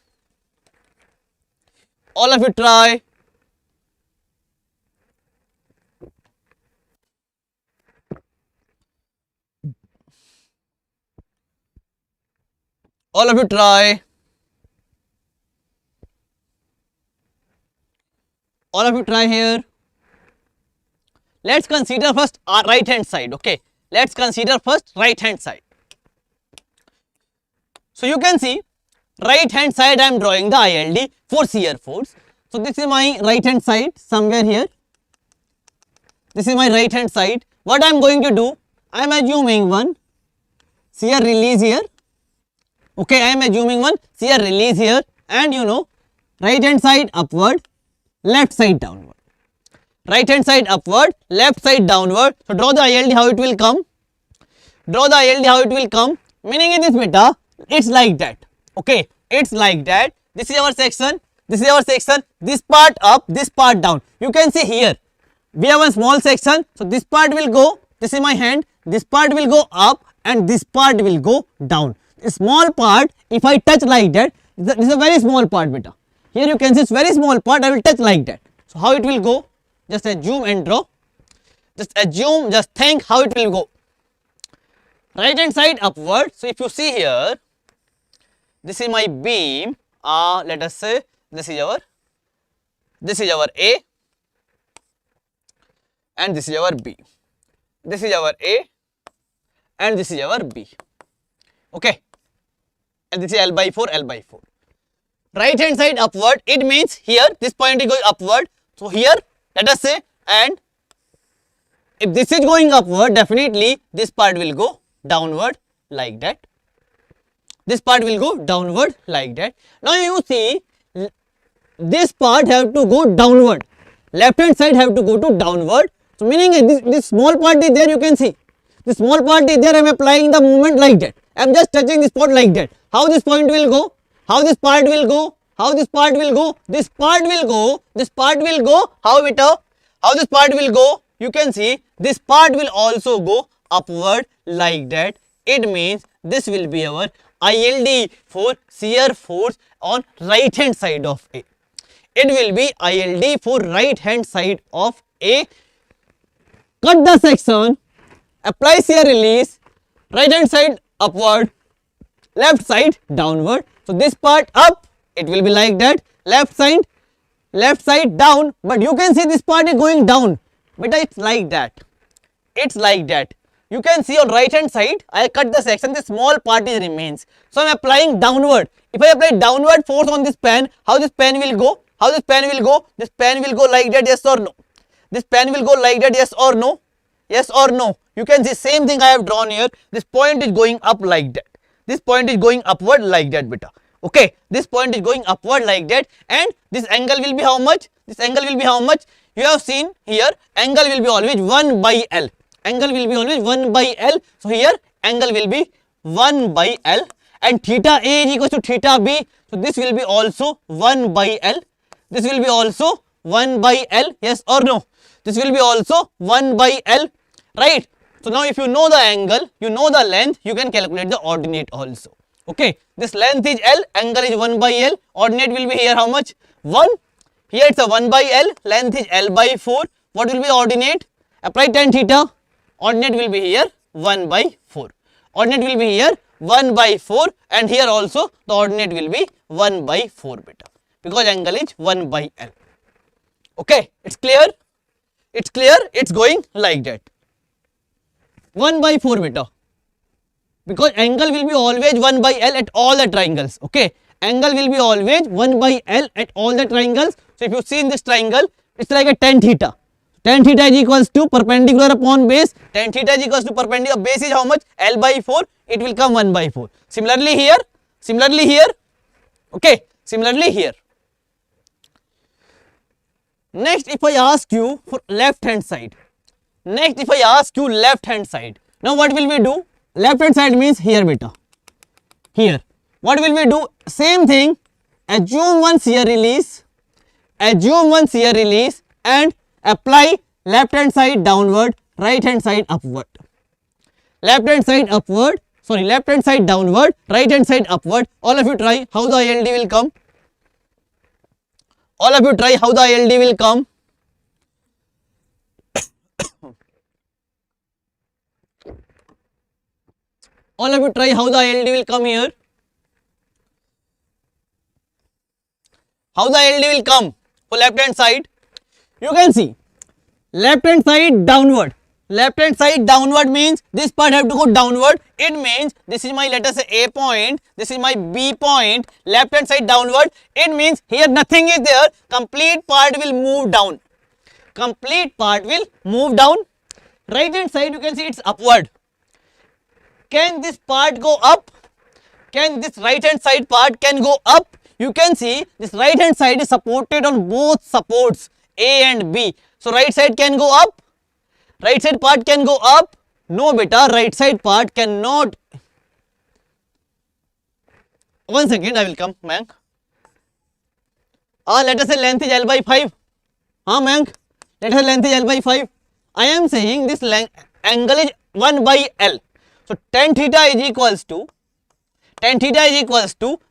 All of you try. All of you try. All of you try here. Let's consider first our right hand side. Okay, let's consider first right hand side. So you can see right hand side I am drawing the ILD for shear force. So this is my right hand side somewhere here. This is my right hand side. What I am going to do? I am assuming one shear release here. Okay, I am assuming one shear release here, and you know, right hand side upward, left side downward. Right hand side upward, left side downward. So draw the ILD how it will come. Draw the ILD how it will come. Meaning in this beta, it's like that. Okay, it's like that. This is our section. This is our section. This part up, this part down. You can see here, we have a small section. So this part will go. This is my hand. This part will go up, and this part will go down. A small part, if I touch like that, this is a very small part beta. Here you can see it's very small part, I will touch like that. So how it will go? Just assume and draw. Just assume, just think how it will go. Right hand side upward. So if you see here, this is my beam. Let us say this is our A, and this is our B. This is our A, and this is our B. Okay, and this is L by 4, L by 4. Right hand side upward, it means here this point is going upward. So here let us say, and if this is going upward, definitely this part will go downward like that. This part will go downward like that. Now you see this part have to go downward. Left hand side have to go to downward. So meaning this small part is there, you can see. This small part is there, I am applying the movement like that. I am just touching this part like that. How this point will go? How this part will go? How this part will go? This part will go. This part will go. How this part will go? You can see this part will also go upward like that. It means this will be our ILD for shear force on right hand side of A. It will be ILD for right hand side of A. Cut the section. Apply shear release. Right hand side upward, left side downward. So this part up, it will be like that. Left side down. But you can see this part is going down. But it's like that. It's like that. You can see on right hand side, I cut the section. The small part remains. So I am applying downward. If I apply downward force on this pen, how this pen will go? How this pen will go? This pen will go like that. Yes or no? This pen will go like that. Yes or no? Yes or no? You can see same thing I have drawn here. This point is going up like that. This point is going upward like that beta. Okay, this point is going upward like that, and this angle will be how much? This angle will be how much? You have seen here, angle will be always 1 by L. Angle will be always 1 by L. So here angle will be 1 by L, and theta A is equal to theta B. So this will be also 1 by L. This will be also 1 by L. Yes or no? This will be also 1 by L. Right? So now if you know the angle, you know the length, you can calculate the ordinate also. Okay, this length is L, angle is 1 by L, ordinate will be here how much? 1. Here it's a 1 by L, length is L by 4. What will be ordinate? Apply tan theta, ordinate will be here 1 by 4. Ordinate will be here 1 by 4, and here also the ordinate will be 1 by 4 beta, because angle is 1 by L. Okay, it's clear? It's clear, it's going like that. 1 by 4 beta, because angle will be always 1 by L at all the triangles. Okay, angle will be always 1 by L at all the triangles. So if you see in this triangle, it's like a tan theta. Tan theta is equals to perpendicular upon base. Tan theta is equals to perpendicular, base is how much? L by 4, it will come 1 by 4. Similarly here, okay, similarly here. Next, if I ask you for left hand side, now what will we do? Left hand side means here beta, here. What will we do? Same thing, assume one shear release and apply left hand side downward, right hand side upward. Left hand side downward, right hand side upward. All of you try how the ILD will come. All of you try how the ILD will come. All of you try how the ILD will come here. How the ILD will come for left hand side? You can see left hand side downward. Left hand side downward means this part have to go downward. It means this is my, let us say, A point, this is my B point. Left hand side downward, it means here nothing is there. Complete part will move down. Right hand side, you can see it's upward. Can this part go up? Can this right hand side part can go up? You can see this right hand side is supported on both supports A and B. So right side can go up. Right side part can go up. No beta, right side part cannot. 1 second, I will come, Mank. Let us say length is L by 5. Mank, let us say length is L by 5. I am saying this angle is 1 by L. So tan theta is equals to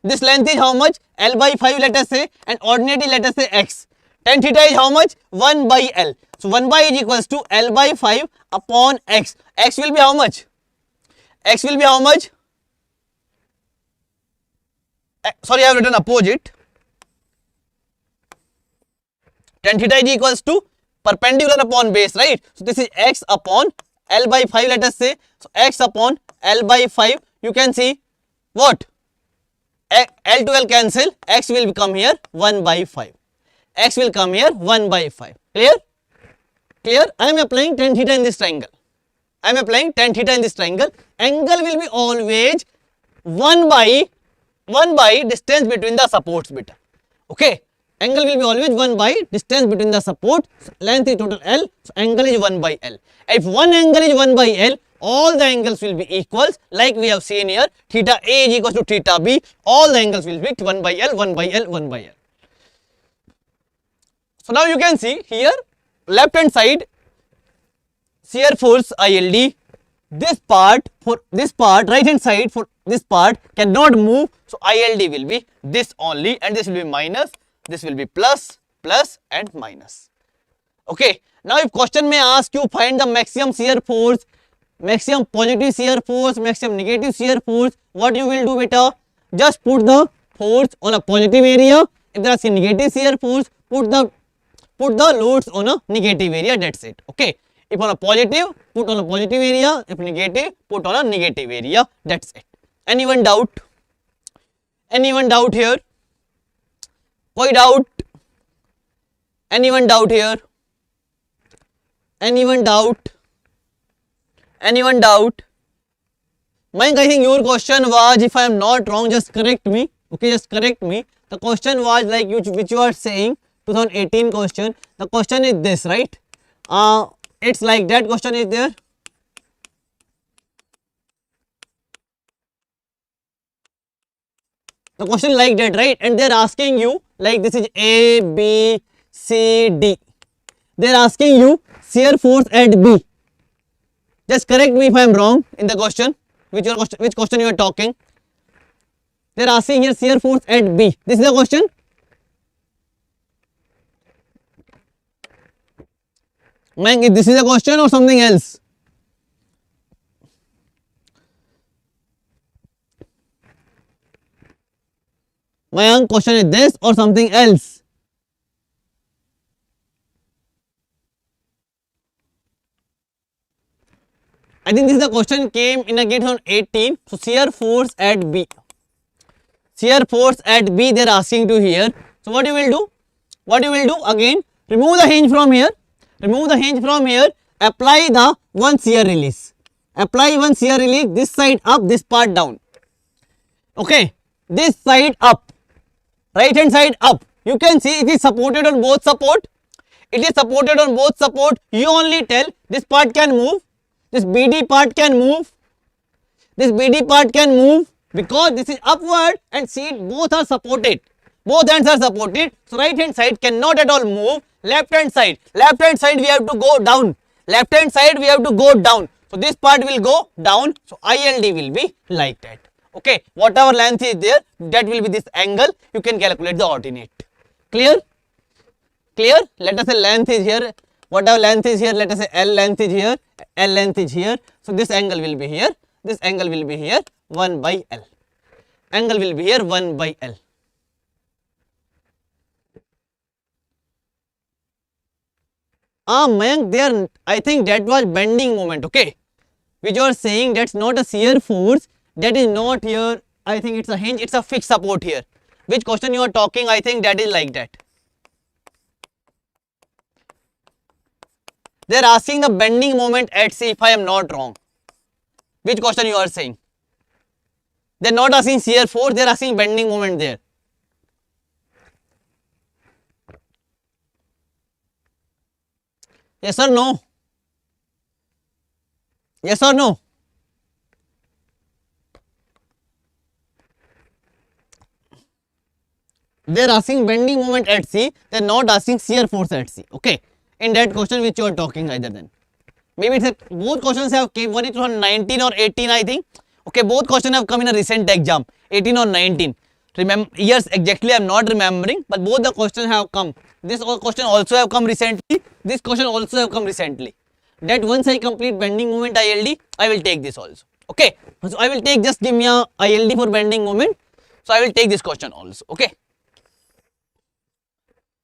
this length is how much? L by 5, let us say, and ordinate is, let us say, x. Tan theta is how much? 1 by L. So 1 by is equals to L by 5 upon x. X will be how much? Sorry, I have written opposite. Tan theta is equals to perpendicular upon base, right? So this is x upon L by 5, let us say. So x upon L by 5, you can see what? L to L cancel, x will become here 1 by 5. X will come here 1 by 5. Clear? Clear? I am applying tan theta in this triangle. Angle will be always 1 by distance between the supports beta. Okay? Angle will be always 1 by distance between the supports. Length is total L. So angle is 1 by L. If one angle is 1 by L, all the angles will be equals, like we have seen here. Theta A is equals to theta B. All the angles will be 1 by L, 1 by L, 1 by L. So now you can see here, left hand side, shear force ILD. This part, right hand side for this part cannot move. So ILD will be this only, and this will be minus, this will be plus, plus and minus. Okay. Now if question may ask you, find the maximum shear force, maximum positive shear force, maximum negative shear force, what you will do beta? Just put the force on a positive area. If there is a negative shear force, put the loads on a negative area, that's it. Okay. If on a positive, put on a positive area. If negative, put on a negative area, that's it. Anyone doubt? Anyone doubt here? Koi doubt? Anyone doubt here? Anyone doubt? Anyone doubt? Mike, I think your question was, if I am not wrong, just correct me. Okay, just correct me. The question was like which you are saying, 2018 question. The question is this, right? It's like that question is there. The question like that, right? And they are asking you, like this is A, B, C, D. They are asking you shear force at B. Just correct me if I am wrong in the question. Which question you are talking? They are asking here shear force at B. This is the question. Man, this is a question or something else? My question is this or something else? I think this is the question came in a gate on 18. So shear force at B. Shear force at B they are asking to here. So what you will do? What you will do again? Remove the hinge from here. Remove the hinge from here. Apply the one shear release. Apply one shear release. This side up, this part down. Okay. This side up. Right hand side up. You can see it is supported on both support. It is supported on both support. You only tell this part can move. This BD part can move. This BD part can move because this is upward and see both are supported. Both hands are supported. So right hand side cannot at all move. Left hand side we have to go down. Left hand side we have to go down. So this part will go down. So ILD will be like that. Okay, whatever length is there, that will be this angle. You can calculate the ordinate. Clear? Clear? Let us say length is here. Whatever length is here, let us say L length is here, L length is here. So this angle will be here. This angle will be here 1 by L. Angle will be here 1 by L. Mayank, there, I think that was bending moment, okay? Which you are saying that's not a shear force, that is not here. I think it's a hinge, it's a fixed support here. Which question you are talking, I think that is like that. They are asking the bending moment at C, if I am not wrong. Which question you are saying? They are not asking shear force, they are asking bending moment there. Yes or no? Yes or no? They are asking bending moment at C, they are not asking shear force at C. Okay, in that question which you are talking either then. Maybe it's a, both questions have came, one is from 19 or 18 I think. Okay, both questions have come in a recent exam, 18 or 19. Remember years exactly I am not remembering, but both the questions have come. This question also have come recently, this question also have come recently. That once I complete bending moment ILD, I will take this also. Okay, so I will take, just give me a ILD for bending moment. So I will take this question also. Okay,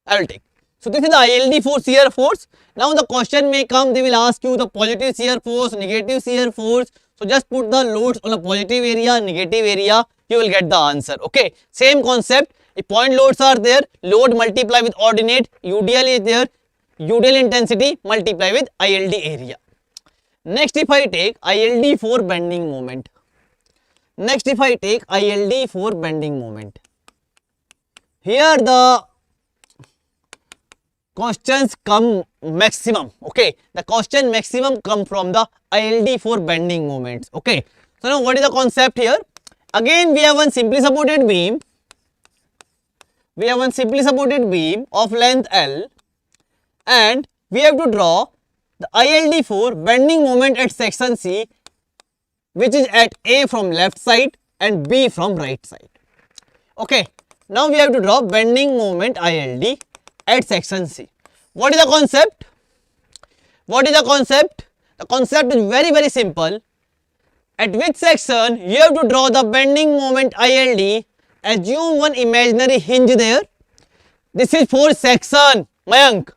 I will take. So this is the ILD for shear force. Now the question may come, they will ask you the positive shear force, negative shear force. So just put the loads on a positive area, negative area, you will get the answer. Okay, same concept. If point loads are there, load multiply with ordinate, UDL is there, UDL intensity multiply with ILD area. Next if I take ILD for bending moment. Next if I take ILD for bending moment. Here the questions come maximum. Okay, the question maximum come from the ILD for bending moments. Okay, so now what is the concept here? Again we have one simply supported beam. We have one simply supported beam of length L and we have to draw the ILD for bending moment at section C, which is at A from left side and B from right side. Okay, now we have to draw bending moment ILD at section C. What is the concept? What is the concept? The concept is very simple. At which section you have to draw the bending moment ILD, assume one imaginary hinge there. This is for section, Mayank.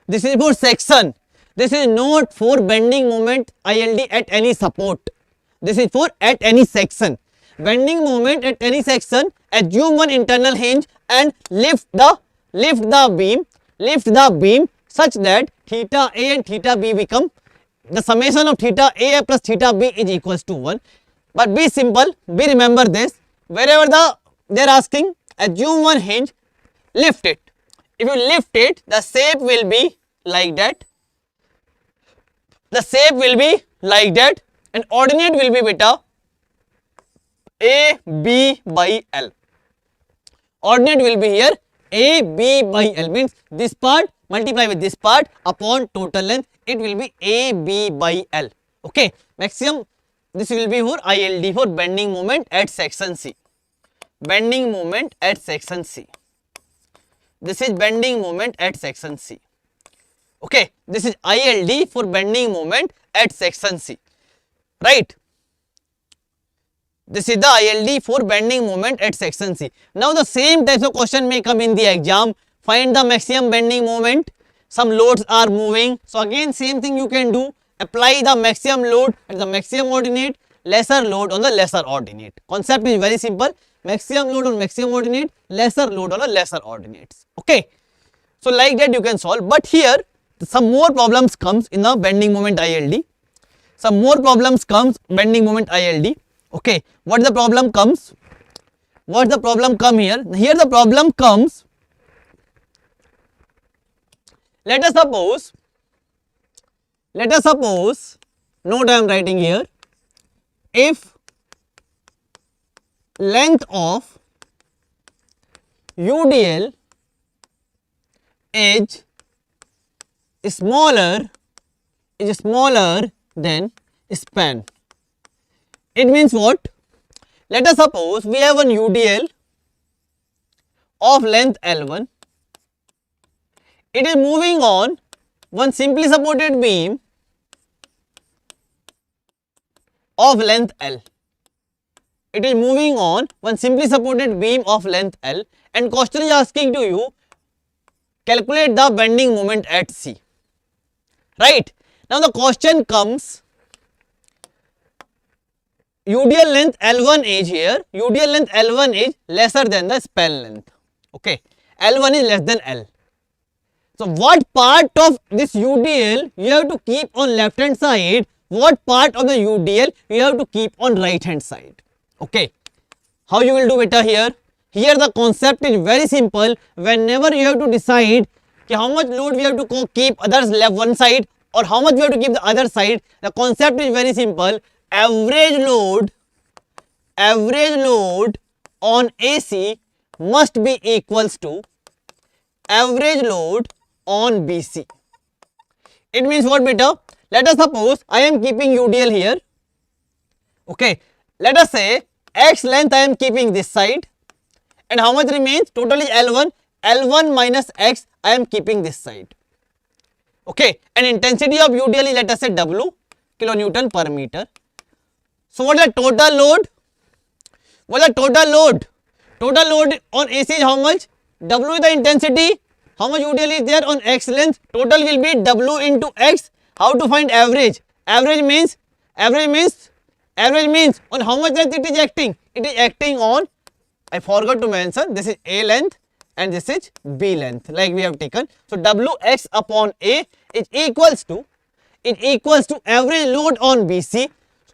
This is for section. This is not for bending moment ILD at any support. This is for at any section. Bending moment at any section, assume one internal hinge and lift the beam such that theta A and theta B become, the summation of theta A plus theta B is equals to 1. But be simple, be remember this, wherever they are asking, assume one hinge, lift it. If you lift it, the shape will be like that. The shape will be like that and ordinate will be beta AB by L. Ordinate will be here AB by L, means this part multiply with this part upon total length, it will be AB by L. Okay, maximum, this will be for ILD, for bending moment at section C. Bending moment at section C. This is bending moment at section C. Okay, this is ILD for bending moment at section C. Right? This is the ILD for bending moment at section C. Now the same type of question may come in the exam. Find the maximum bending moment. Some loads are moving. So again same thing you can do. Apply the maximum load at the maximum ordinate, lesser load on the lesser ordinate. Concept is very simple. Maximum load on maximum ordinate, lesser load on the lesser ordinates. Okay. So like that you can solve. But here some more problems comes in the bending moment ILD. Some more problems comes bending moment ILD. Okay. What the problem comes? What the problem come here? Here the problem comes. Let us suppose, note I am writing here, if length of UDL is smaller than span. It means what? Let us suppose we have one UDL of length L1. It is moving on one simply supported beam of length L. It is moving on one simply supported beam of length L, and question is asking to you, calculate the bending moment at C. Right? Now the question comes, UDL length L1 is here, UDL length L1 is lesser than the span length. Okay, L1 is less than L. So what part of this UDL you have to keep on left hand side, what part of the UDL you have to keep on right hand side. Okay, how you will do beta here? Here the concept is very simple. Whenever you have to decide how much load we have to keep others left one side or how much we have to keep the other side, the concept is very simple. Average load on AC must be equals to average load on BC. It means what beta? Let us suppose I am keeping UDL here. Okay, let us say X length I am keeping this side, and how much remains? Total is L1. L1 minus X I am keeping this side. Okay, and intensity of UDL is, let us say, W kilonewton per meter. So what is the total load? What is the total load? Total load on AC is how much? W is the intensity. How much UDL is there on X length? Total will be W into X. How to find average? Average means on how much length it is acting? It is acting on, I forgot to mention, this is A length and this is B length, like we have taken. So Wx upon A is equals to average load on BC.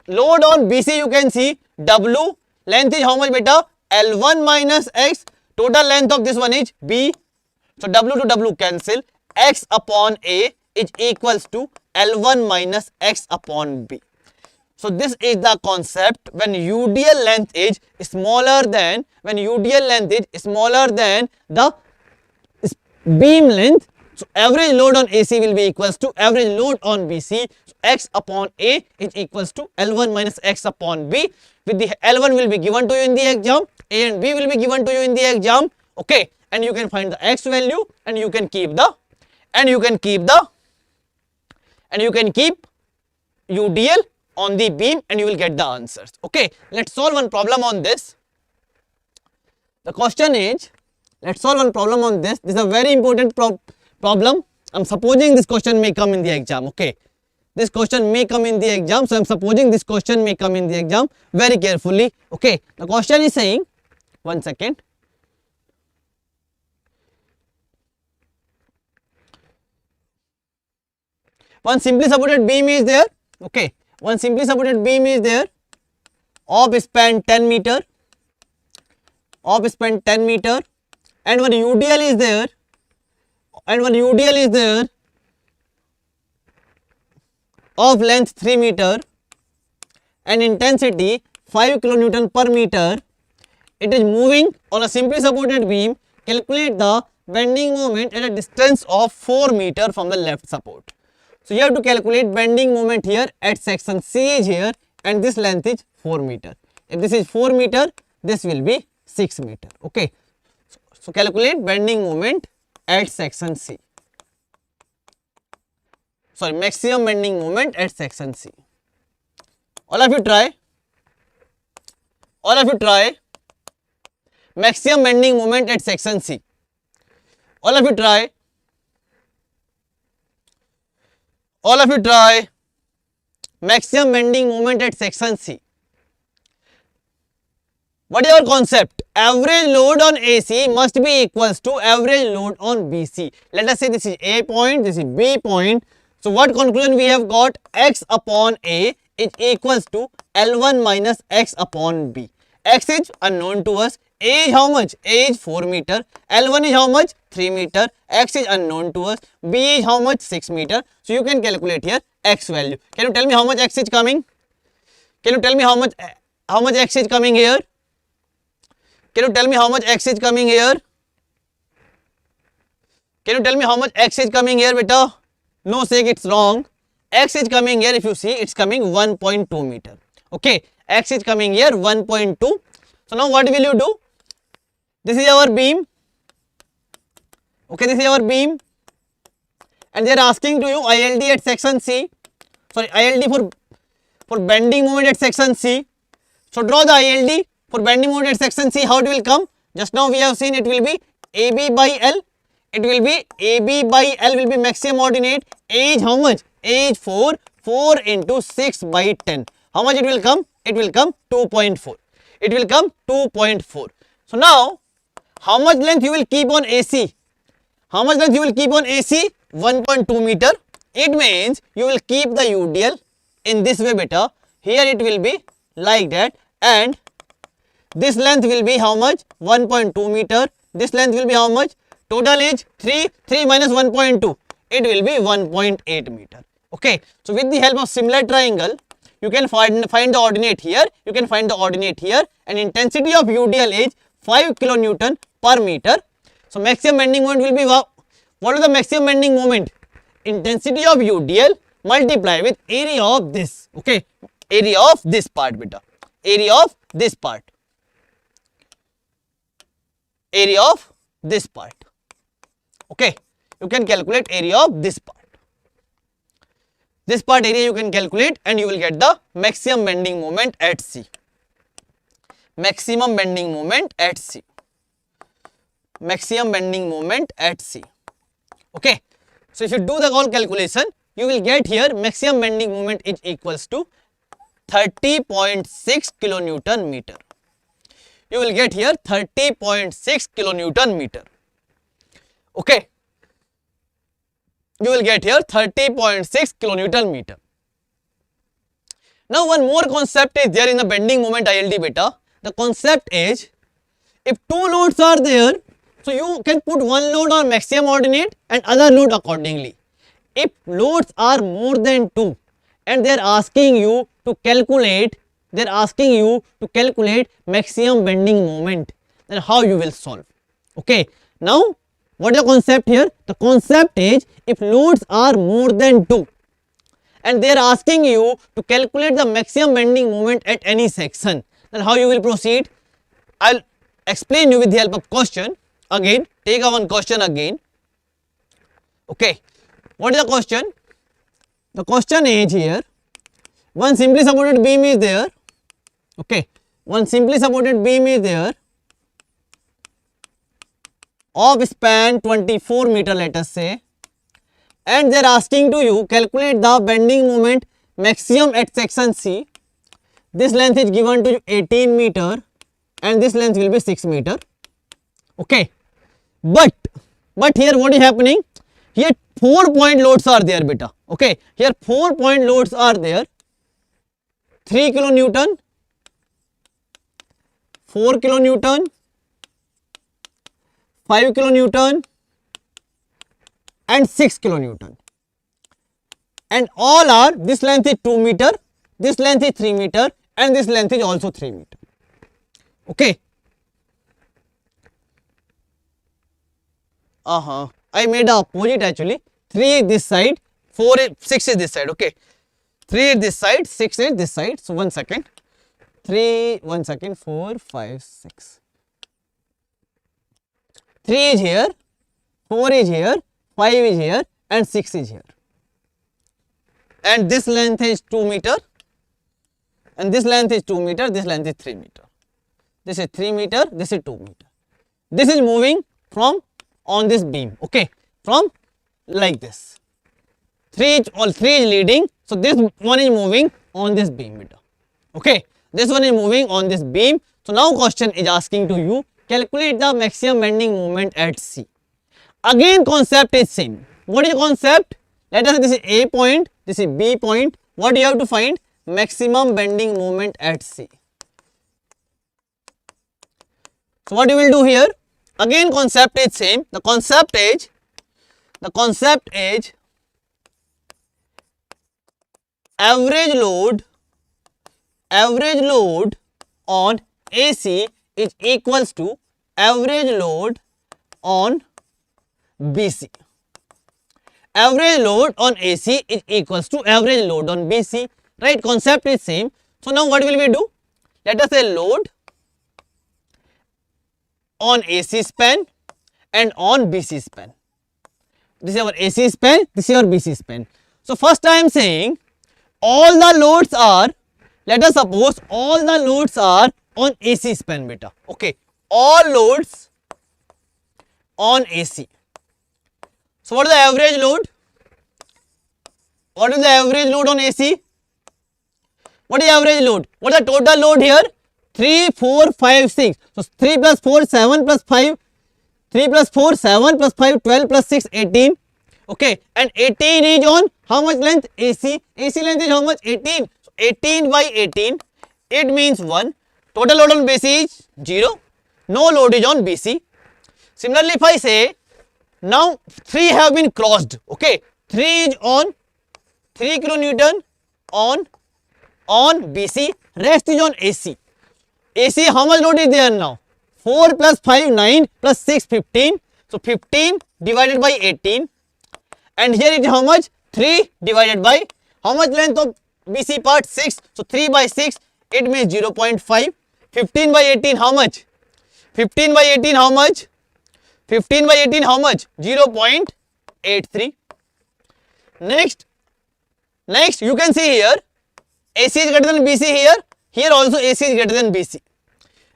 Load on BC you can see, W length is how much beta? L1 minus X. Total length of this one is B. So W to W cancel. X upon A is equals to L1 minus X upon B. So this is the concept when UDL length is smaller than the beam length. So average load on AC will be equals to average load on BC. So X upon A is equals to L1 minus X upon B. With the L1 will be given to you in the exam, A and B will be given to you in the exam. Okay, and you can find the X value and you can keep UDL on the beam and you will get the answers. Okay, let's solve one problem on this. The question is, let's solve one problem on this. This is a very important problem. I'm supposing this question may come in the exam. Okay, this question may come in the exam, so I'm supposing this question may come in the exam. Very carefully. Okay, the question is saying, one second. One simply supported beam is there. Okay, one simply supported beam is there of span 10 meter, and one UDL is there, of length 3 meter and intensity 5 kilonewton per meter. It is moving on a simply supported beam. Calculate the bending moment at a distance of 4 meter from the left support. So you have to calculate bending moment here at section C is here and this length is 4 meter. If this is 4 meter, this will be 6 meter. Okay. So calculate bending moment at section C. Sorry, maximum bending moment at section C. All of you try. All of you try. Maximum bending moment at section C. All of you try. All of you try. Maximum bending moment at section C. What is our concept? Average load on AC must be equals to average load on BC. Let us say this is A point, this is B point. So what conclusion we have got? X upon A is equals to L1 minus X upon B. X is unknown to us. A is how much? A is 4 meter. L1 is how much? 3 meter. X is unknown to us. B is how much? 6 meter. So you can calculate here X value. Can you tell me how much X is coming? Can you tell me how much X is coming here? Can you tell me how much X is coming here? Can you tell me how much X is coming here, beta? No, saying it's wrong. X is coming here. If you see, it's coming 1.2 meter. Okay, X is coming here 1.2. So now what will you do? This is our beam. Okay, this is our beam. And they are asking to you ILD at section C. Sorry, ILD for bending moment at section C. So draw the ILD for bending moment at section C. How it will come? Just now we have seen it will be AB by L. It will be AB by L will be maximum ordinate. A is how much? A is 4. 4 into 6 by 10. How much it will come? It will come 2.4. It will come 2.4. So now, how much length you will keep on AC? How much length you will keep on AC? 1.2 meter. It means you will keep the UDL in this way, beta. Here it will be like that, and this length will be how much? 1.2 meter. This length will be how much? Total is 3. 3 minus 1.2. It will be 1.8 meter. Okay. So with the help of similar triangle, you can find the ordinate here. You can find the ordinate here, and intensity of UDL is 5 kilonewton per meter. So maximum bending moment will be what is the maximum bending moment? Intensity of UDL multiply with area of this. Okay, area of this part, beta. Area of this part. Area of this part. Okay, you can calculate area of this part. This part area you can calculate, and you will get the maximum bending moment at C. Maximum bending moment at C. Maximum bending moment at C. Okay. So if you do the whole calculation, you will get here maximum bending moment is equals to 30.6 kilonewton meter. You will get here 30.6 kilonewton meter. Okay. You will get here 30.6 kilonewton meter. Now one more concept is there in the bending moment ILD, beta. The concept is, if two loads are there, so you can put one load on maximum ordinate and other load accordingly. If loads are more than 2 and they are asking you to calculate, maximum bending moment, then how you will solve? Okay. Now what is the concept here? The concept is, if loads are more than 2 and they are asking you to calculate the maximum bending moment at any section, then how you will proceed? I'll explain you with the help of question. Again, take a one question again. Okay, what is the question? The question is here, one simply supported beam is there. Okay, one simply supported beam is there of span 24 meter, let us say, and they are asking to you calculate the bending moment maximum at section C. This length is given to you 18 meter and this length will be 6 meter. Okay, but here what is happening? Here 4 point loads are there, beta. Okay, here 4 point loads are there. 3 kilonewton, 4 kilonewton, 5 kilonewton and 6 kilonewton, and all are, this length is 2 meter, this length is 3 meter and this length is also 3 meter. Okay. I made a opposite actually. 3 is this side, 6 is this side, okay. 3 is this side, 6 is this side. So 1 second. 3, 1 second, 4, 5, 6. 3 is here, 4 is here, 5 is here, and 6 is here. And this length is 2 meter, and this length is 2 meter, this length is 3 meter. This is 3 meter, this is 2 meter. This is moving from on this beam, okay, from like this. 3 is leading, so this one is moving on this beam, beta. Okay, this one is moving on this beam. So now question is asking to you, calculate the maximum bending moment at C. Again concept is same. What is the concept? Let us say this is A point, this is B point. What do you have to find? Maximum bending moment at C. So what you will do here? Again concept is same. The concept is average load on AC is equals to average load on BC. Average load on AC is equals to average load on BC, right? Concept is same. So now what will we do? Let us say load on AC span and on BC span. This is our AC span, this is our BC span. So first I am saying all the loads are, let us suppose all the loads are on AC span, beta. Okay, all loads on AC. So what is the average load? What is the average load on AC? What is average load? What is the total load here? 3, 4, 5, 6. So 3 plus 4, 7 plus 5. 3 plus 4, 7 plus 5, 12 plus 6, 18. Okay, and 18 is on how much length? AC. AC length is how much? 18. So 18 by 18, it means 1. Total load on BC is 0. No load is on BC. Similarly, if I say now 3 have been crossed. Okay, 3 is on 3 kilonewton on BC. Rest is on AC. AC, how much load is there now? 4 plus 5, 9 plus 6, 15. So 15 divided by 18. And here it is how much? 3 divided by how much length of BC part? 6. So 3 by 6, it means 0.5. 15 by 18, how much? 15 by 18, how much? 15 by 18, how much? 0.83. Next, you can see here, AC is greater than BC here. Here also AC is greater than BC.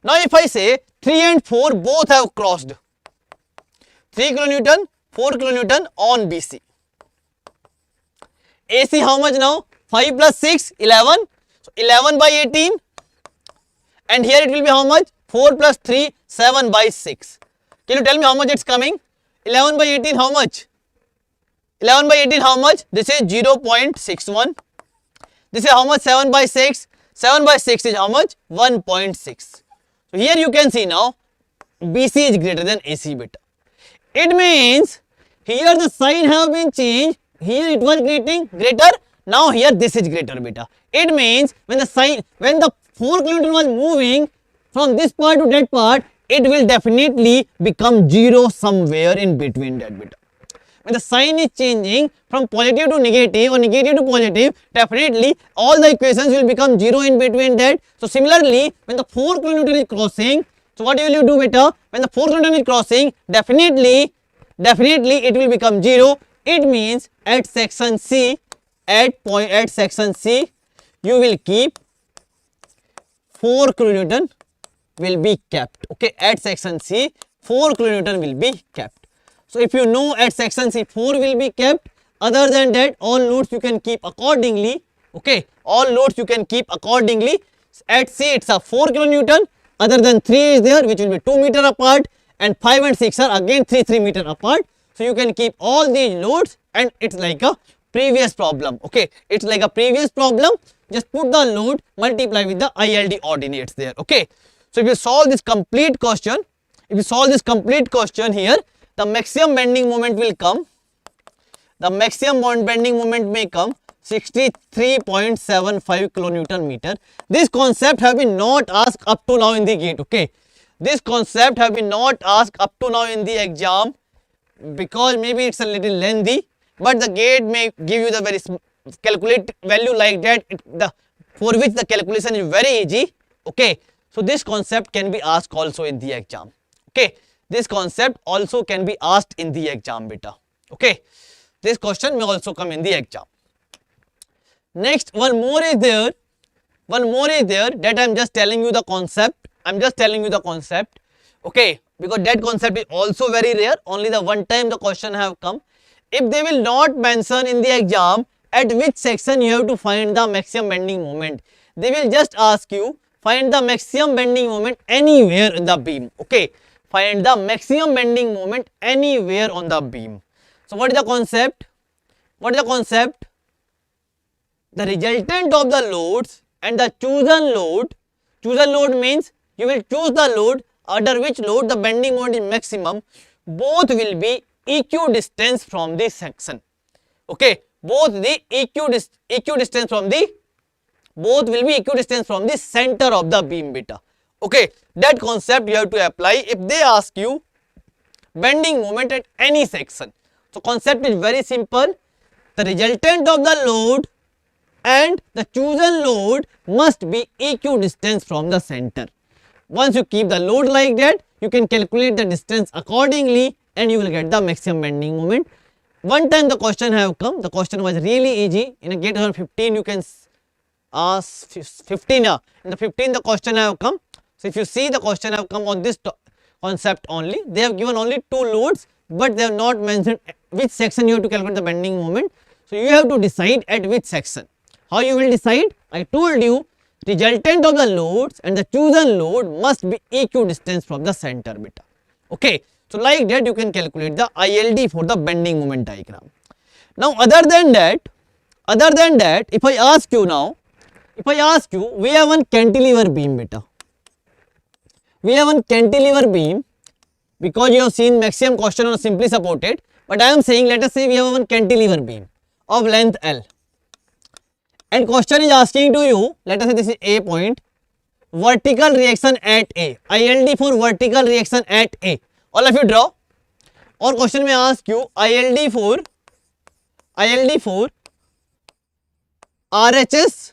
Now if I say 3 and 4 both have crossed. 3 kilonewton, 4 kilonewton on BC. AC how much now? 5 plus 6, 11. So 11 by 18. And here it will be how much? 4 plus 3, 7 by 6. Can you tell me how much it's coming? 11 by 18 how much? 11 by 18 how much? This is 0.61. This is how much? 7 by 6. 7 by 6 is how much? 1.6. So here you can see now BC is greater than AC, beta. It means here the sign have been changed. Here it was greater. Now here this is greater, beta. It means when the 4 kilometer was moving from this part to that part, it will definitely become 0 somewhere in between that, beta. When the sign is changing from positive to negative or negative to positive, definitely all the equations will become 0 in between that. So similarly, when the 4 kilonewton is crossing, so what will you do, beta? When the 4 kilonewton is crossing, definitely it will become 0. It means at section C, at section C, you will keep 4 kilonewton will be kept. Okay, at section C, 4 kilonewton will be kept. So if you know at section C 4 will be kept, other than that all loads you can keep accordingly. Okay, all loads you can keep accordingly. At C it's a 4 kilonewton, other than 3 is there which will be 2 meter apart, and 5 and 6 are again 3 meter apart. So you can keep all these loads, and it's like a previous problem. Okay, it's like a previous problem. Just put the load, multiply with the ILD ordinates there. Okay, so if you solve this complete question, here, the maximum bending moment will come. The maximum bending moment may come 63.75 kilonewton meter. This concept have been not asked up to now in the gate. Okay, this concept have been not asked up to now in the exam because maybe it's a little lengthy but the gate may give you the very calculate value like that, for which the calculation is very easy. Okay, so this concept can be asked also in the exam. Okay, this concept also can be asked in the exam, beta. Okay, this question may also come in the exam. Next, one more is there that I am just telling you the concept. Okay, because that concept is also very rare, only the one time the question have come. If they will not mention in the exam at which section you have to find the maximum bending moment, they will just ask you find the maximum bending moment anywhere in the beam. Okay, find the maximum bending moment anywhere on the beam. So what is the concept? The resultant of the loads and the chosen load means you will choose the load under which load the bending moment is maximum, both will be equidistant from the section. Okay, both will be equidistant from the center of the beam, beta. Okay, that concept you have to apply if they ask you bending moment at any section. So concept is very simple. The resultant of the load and the chosen load must be equidistant from the center. Once you keep the load like that, you can calculate the distance accordingly and you will get the maximum bending moment. One time the question have come, the question was really easy. In a gate 15 you can ask 15, in the 15 the question have come. So if you see, the question have come on this concept only. They have given only 2 loads, but they have not mentioned which section you have to calculate the bending moment. So you have to decide at which section. How you will decide? I told you, resultant of the loads and the chosen load must be equidistant from the center, beta. Okay, so like that you can calculate the ILD for the bending moment diagram. Now other than that, if I ask you, we have one cantilever beam, beta. We have one cantilever beam, because you have seen maximum question on simply supported, but I am saying, let us say we have one cantilever beam of length L. And question is asking to you, let us say this is A point, vertical reaction at A, ILD for vertical reaction at A. All of you draw. Or question may ask you ILD for RHS,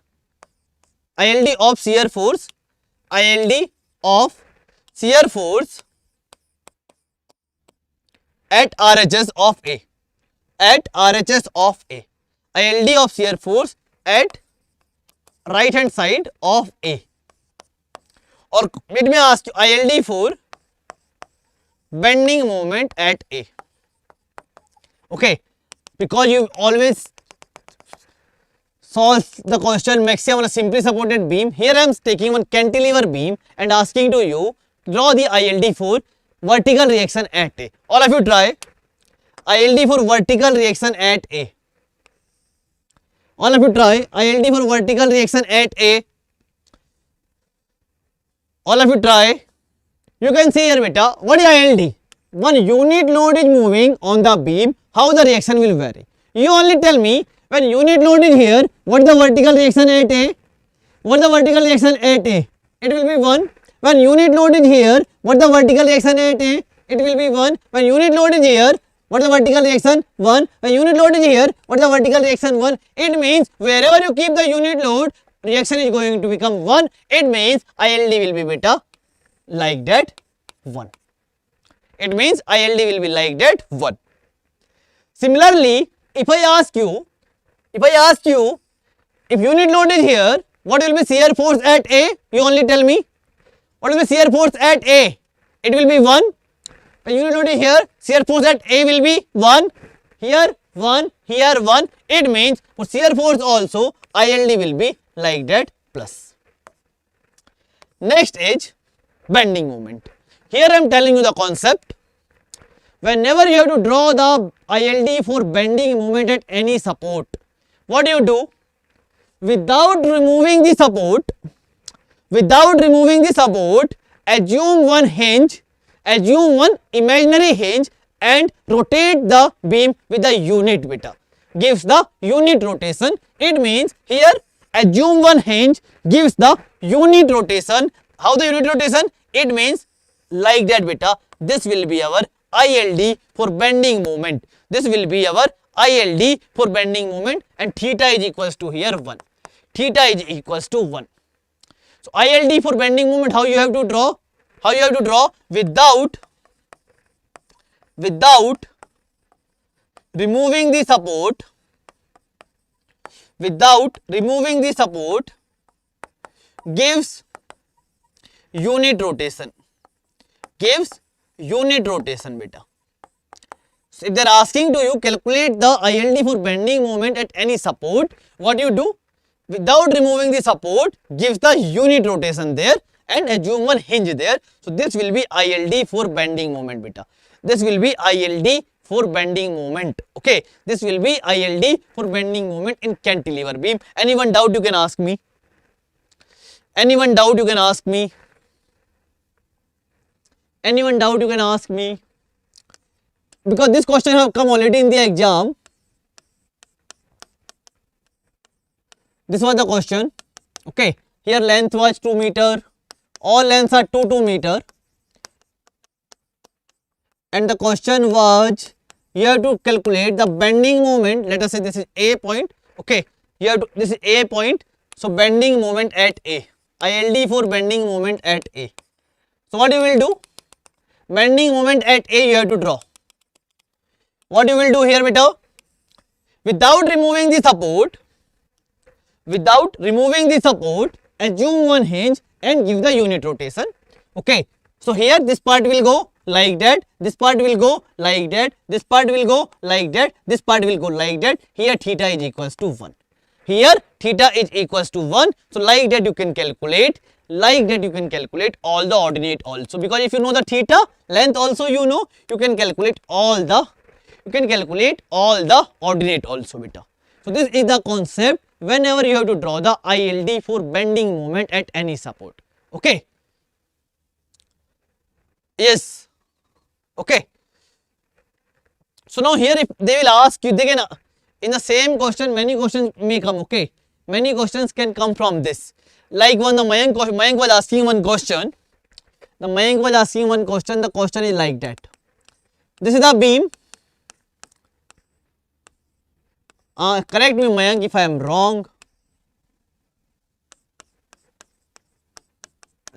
ILD of shear force, ILD of shear force at RHS of A, ILD of shear force at right hand side of A. Or let me ask you ILD for bending moment at A. Okay, because you always solve the question maximum on a simply supported beam. Here I am taking one cantilever beam and asking to you draw the ILD for vertical reaction at A. All of you try. ILD for vertical reaction at A. All of you try. ILD for vertical reaction at A. All of you try. You can see here, beta, what is ILD? One unit load is moving on the beam, how the reaction will vary. You only tell me, when unit load is here, what is the vertical reaction at A? What is the vertical reaction at A? It will be 1. When unit load is here, what is the vertical reaction at A? It will be 1. When unit load is here, what is the vertical reaction? 1. When unit load is here, what is the vertical reaction? 1. It means wherever you keep the unit load, reaction is going to become 1. It means ILD will be, beta, like that 1. It means ILD will be like that 1. Similarly, if I ask you, if unit load is here, what will be shear force at A? You only tell me. What will be shear force at A? It will be 1. When unit load is here, shear force at A will be 1. Here 1, here 1. It means for shear force also ILD will be like that plus. Next is bending moment. Here I am telling you the concept. Whenever you have to draw the ILD for bending moment at any support, what do you do? Without removing the support, assume one hinge, assume one imaginary hinge and rotate the beam with the unit, beta. Gives the unit rotation. It means here assume one hinge gives the unit rotation. How the unit rotation? It means like that, beta. This will be our ILD for bending moment. This will be our ILD for bending moment, and theta is equals to here 1. Theta is equals to 1. So ILD for bending moment, how you have to draw? How you have to draw? Without removing the support, gives unit rotation. Beta. So if they are asking to you calculate the ILD for bending moment at any support, what you do? Without removing the support, gives the unit rotation there and assume one hinge there. So this will be ILD for bending moment, beta. This will be ILD for bending moment. Okay, this will be ILD for bending moment in cantilever beam. Anyone doubt, you can ask me. Anyone doubt, you can ask me. Anyone doubt, you can ask me. Because this question have come already in the exam. This was the question. Okay, here length was 2 meter. All lengths are 2 meter. And the question was, you have to calculate the bending moment. Let us say this is A point. Okay, you have to, this is A point. So bending moment at A. ILD for bending moment at A. So what you will do? Bending moment at A you have to draw. What you will do here, beta? Without removing the support, assume one hinge and give the unit rotation. Okay, so here this part will go like that, this part will go like that, this part will go like that, this part will go like that. Here theta is equals to 1. Here theta is equals to 1. So like that you can calculate, all the ordinate also, because if you know the theta length also, you know, you can calculate all the ordinate also, beta. So this is the concept whenever you have to draw the ILD for bending moment at any support. Okay. Yes. Okay. So now here if they will ask you, they can, in the same question many questions may come. Okay, many questions can come from this. Like when the Mayank was asking one question. The question is like that. This is the beam. Correct me, Mayank, if I am wrong.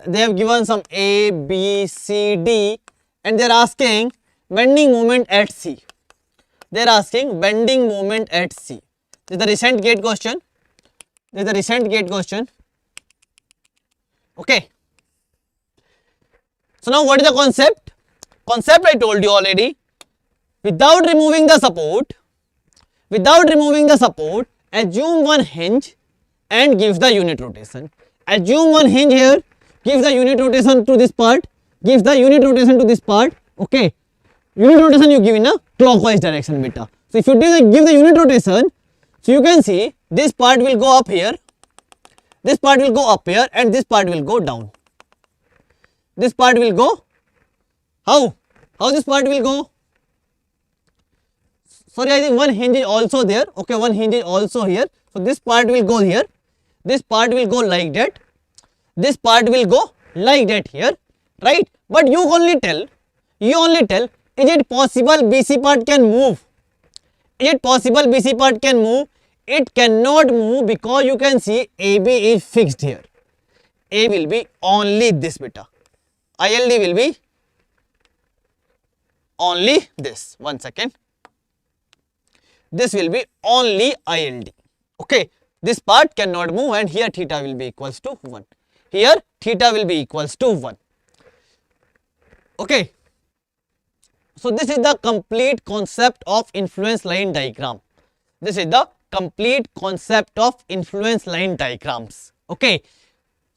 They have given some A, B, C, D, and they are asking bending moment at C. They are asking bending moment at C. This is the recent gate question. Okay. So now what is the concept? Concept I told you already. Without removing the support, assume one hinge and gives the unit rotation. Assume one hinge here, gives the unit rotation to this part, Okay, unit rotation you give in a clockwise direction, beta. So if you give the unit rotation, so you can see this part will go up here, and this part will go down. This part will go, how this part will go? Sorry, I think one hinge is also there. Okay, one hinge is also here. So this part will go here. This part will go like that. This part will go like that here, right? But you only tell, is it possible BC part can move? It cannot move because you can see AB is fixed here. A will be only this, beta. ILD will be only this. 1 second. This will be only ILD. Okay, this part cannot move, and here theta will be equals to 1. Here theta will be equals to 1. Okay. So this is the complete concept of influence line diagram. Okay.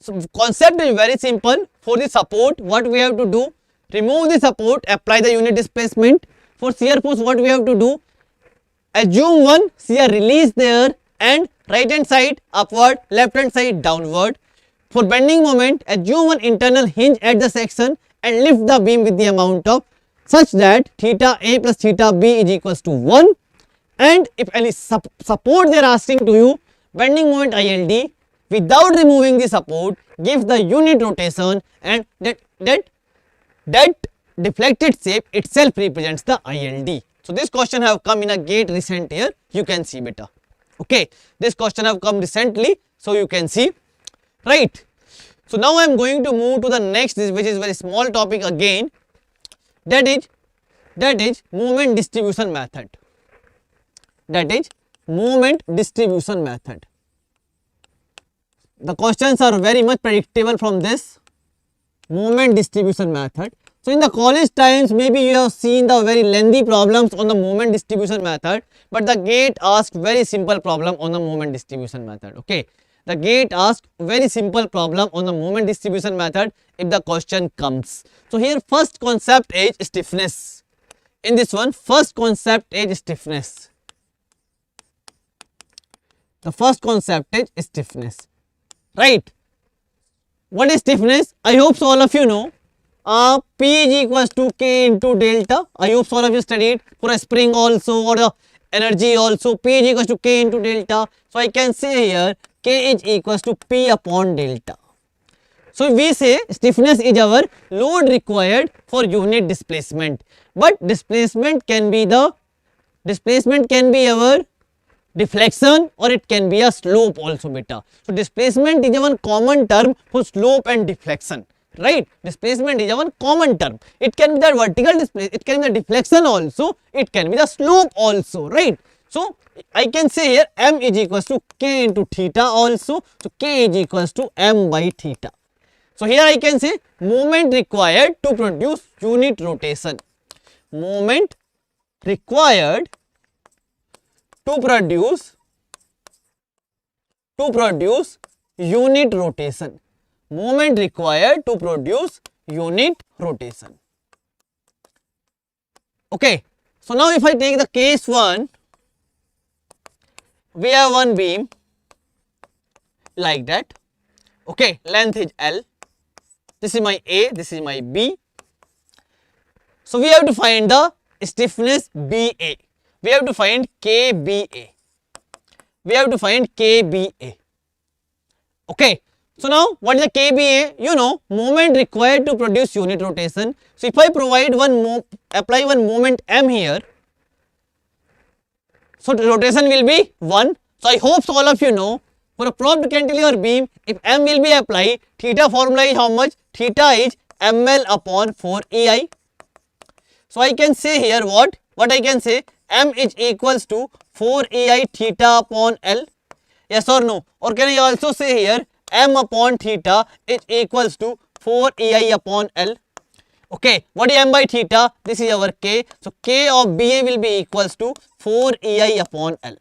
So concept is very simple. For the support, what we have to do? Remove the support, apply the unit displacement. For shear force, what we have to do? Assume one shear release there, and right hand side upward, left hand side downward. For bending moment, assume one internal hinge at the section and lift the beam with the amount of such that theta A plus theta B is equals to 1. And if any support they are asking to you, bending moment ILD, without removing the support, gives the unit rotation, and that deflected shape itself represents the ILD. So this question have come in a gate recent year, you can see beta. Okay, this question have come recently, so you can see, right? So now I am going to move to the next, which is very small topic again, that is moment distribution method. That is moment distribution method. The questions are very much predictable from this moment distribution method. So in the college times, maybe you have seen the very lengthy problems on the moment distribution method, but the gate asked very simple problem on the moment distribution method. Okay, the gate asked very simple problem on the moment distribution method if the question comes. So here first concept is stiffness. In this one, first concept is stiffness. The first concept is stiffness, right? What is stiffness? I hope so all of you know. P is equals to K into delta. I hope all of you studied for a spring also, or the energy also. P is equals to K into delta. So I can say here K is equals to P upon delta. So we say stiffness is our load required for unit displacement. But displacement can be our deflection, or it can be a slope also beta. So displacement is one common term for slope and deflection. Right, displacement is one common term. It can be the vertical displacement, it can be the deflection also, it can be the slope also, right? So I can say here m is equals to K into theta also. So K is equals to m by theta. So here I can say moment required to produce unit rotation. Moment required to produce unit rotation. Moment required to produce unit rotation. Okay, so now if I take the case 1, we have one beam like that. Okay, length is L. This is my A, this is my B. So we have to find the stiffness BA. We have to find KBA. We have to find KBA. Okay. So now what is the KBA? You know, moment required to produce unit rotation. So if I provide apply one moment m here, so the rotation will be 1. So I hope so all of you know, for a prompt cantilever beam, if m will be applied, theta formula is how much? Theta is ml upon 4 EI. So I can say here what I can say, m is equals to 4 EI theta upon L. Yes or no? Or can I also say here m upon theta is equals to 4 EI upon L. Okay, what is m by theta? This is our K. So K of BA will be equals to 4 EI upon L.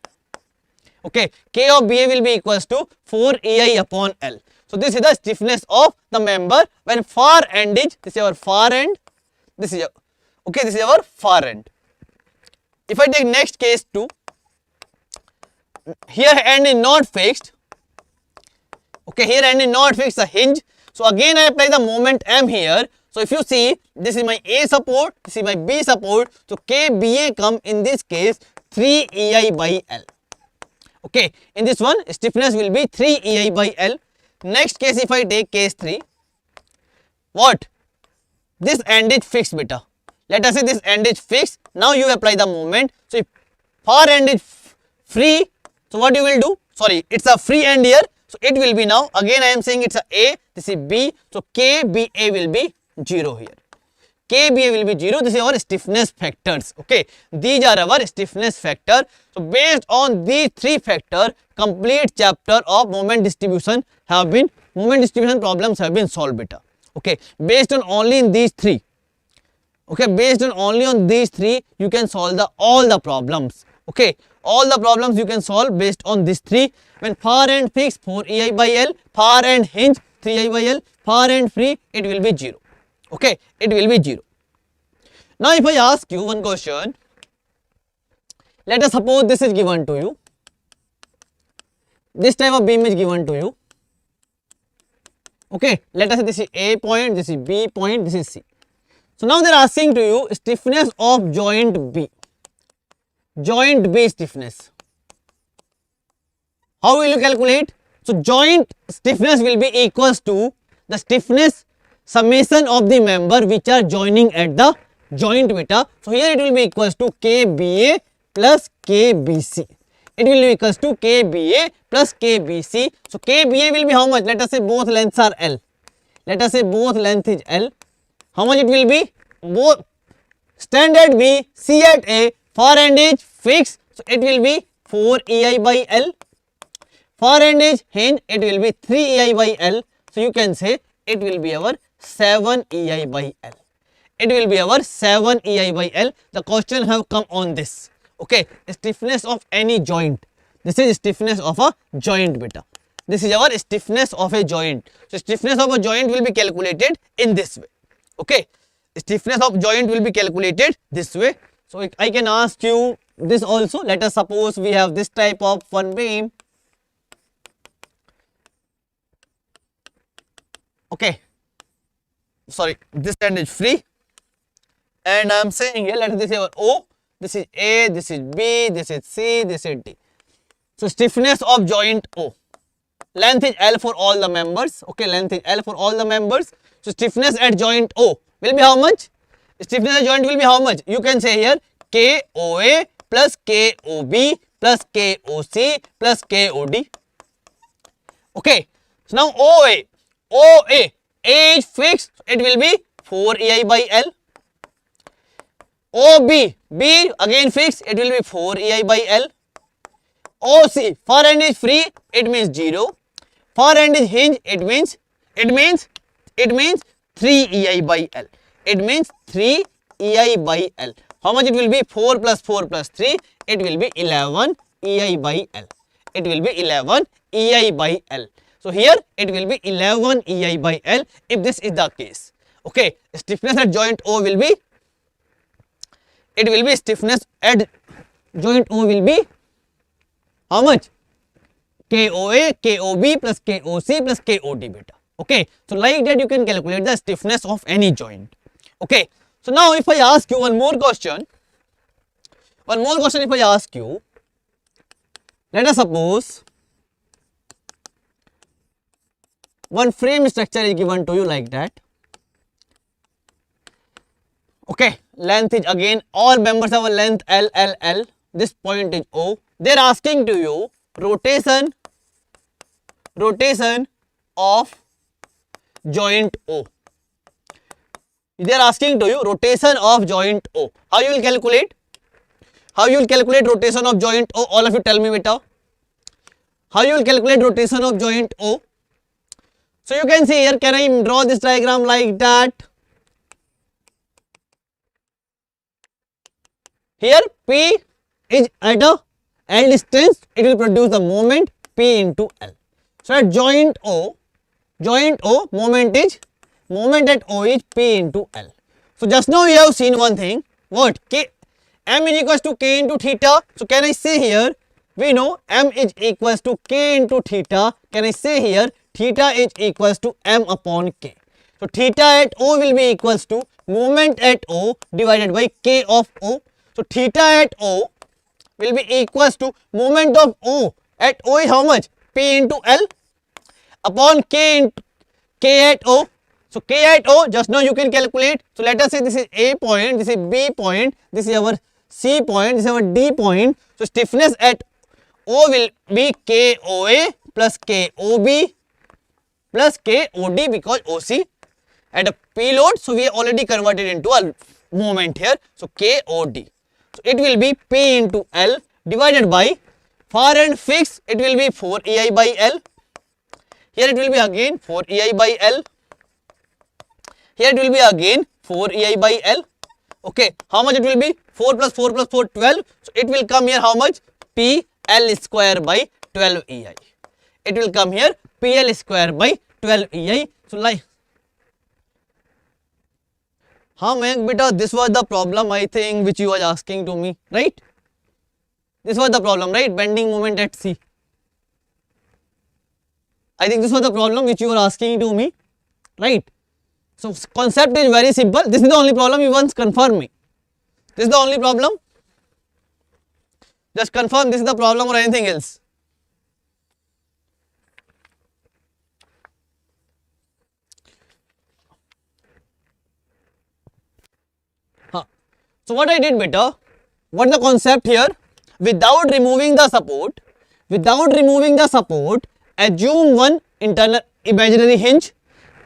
Okay, K of BA will be equals to 4 EI upon L. So this is the stiffness of the member when far end is, this is our far end, this is our far end. If I take next case 2, here end is not fixed. Okay, here end is not fixed, a hinge. So again I apply the moment m here. So if you see, this is my A support, this is my B support. So KBA come in this case 3 EI by L. Okay, in this one stiffness will be 3 EI by L. Next case if I take case 3, what? This end is fixed beta. Let us say this end is fixed. Now you apply the moment. So if far end is free, so what you will do? Sorry, it's a free end here. So it will be now, again I am saying it's a A, this is B. So KBA will be 0 here. KBA will be 0. This is our stiffness factors. Okay, these are our stiffness factor. So based on these 3 factors, complete chapter of moment distribution problems have been solved beta. Okay, based on only in these 3. Okay, based on only on these 3, you can solve all the problems. Okay, all the problems you can solve based on these 3. When far end fixed 4 EI by L, far end hinge 3 EI by L, far end free, it will be 0. Okay, it will be 0. Now if I ask you one question, let us suppose this is given to you. This type of beam is given to you. Okay, let us say this is A point, this is B point, this is C. So now they are asking to you stiffness of joint B. Joint B stiffness. How will you calculate? So joint stiffness will be equals to the stiffness summation of the member which are joining at the joint beta. So here it will be equals to KBA plus KBC. It will be equals to KBA plus KBC. So KBA will be how much? Let us say both lengths are L. Let us say both length is L. How much it will be? Both standard B, C at A, far end is fixed. So it will be 4 EI by L. Far end is hinge, it will be 3 EI by L. So you can say it will be our 7 EI by L. It will be our 7 EI by L. The question have come on this. Okay, stiffness of any joint. This is stiffness of a joint beta. This is our stiffness of a joint. So stiffness of a joint will be calculated in this way. Okay, stiffness of joint will be calculated this way. So I can ask you this also. Let us suppose we have this type of one beam. Okay, sorry, this end is free, and I am saying here, let us say our O, this is A, this is B, this is C, this is D. So stiffness of joint O, length is L for all the members. Okay, length is L for all the members. So stiffness at joint O will be how much? Stiffness at joint will be how much? You can say here KOA plus KOB plus KOC plus KOD. Okay, so now OA A is fixed, it will be 4 EI by L. OB, B again fixed, it will be 4 EI by L. OC, far end is free, it means 0. Far end is hinge, it means 3 EI by L. It means 3 EI by L. How much it will be? 4 plus 4 plus 3, it will be 11 EI by L. It will be 11 EI by L. So here it will be 11 EI by L if this is the case. Okay, stiffness at joint O will be, it will be stiffness at joint O will be how much? KOA, KOB plus KOC plus KOD beta. Okay, so like that you can calculate the stiffness of any joint. Okay, so now if I ask you one more question if I ask you, let us suppose one frame structure is given to you like that. Okay, length is again, all members have a length L, L, L. This point is O. They are asking to you rotation of joint O. They are asking to you rotation of joint O. How you will calculate? How you will calculate rotation of joint O? All of you tell me beta. How you will calculate rotation of joint O? So you can see here, can I draw this diagram like that? Here P is at a L distance, it will produce the moment P into L. So at joint O, moment at O is P into L. So just now we have seen one thing, what? M is equals to K into theta. So can I say here, we know M is equals to K into theta. Can I say here, theta is equals to M upon K. So theta at O will be equals to moment at O divided by K of O. So theta at O will be equals to moment of O at O is how much? P into L upon K into K at O. So K at O, just now you can calculate. So let us say this is A point, this is B point, this is our C point, this is our D point. So stiffness at O will be KOA plus KOB plus KOD because OC at a P load. So we already converted into a moment here. So KOD. So it will be P into L divided by far end fixed, it will be 4 EI by L. Here it will be again 4 EI by L. Here it will be again 4 EI by L. Okay, how much it will be? 4 plus 4 plus 4, 12. So it will come here how much? P L square by 12 EI. It will come here P L square by 12 EI. So like, हाँ Mayank beta, this was the problem I think which you was asking to me, right? This was the problem, right? Bending moment at C. I think this was the problem which you were asking to me, right? So concept is very simple. This is the only problem you once confirm me. This is the only problem. Just confirm this is the problem or anything else. हाँ, So what I did beta, what the concept here, without removing the support, assume one internal imaginary hinge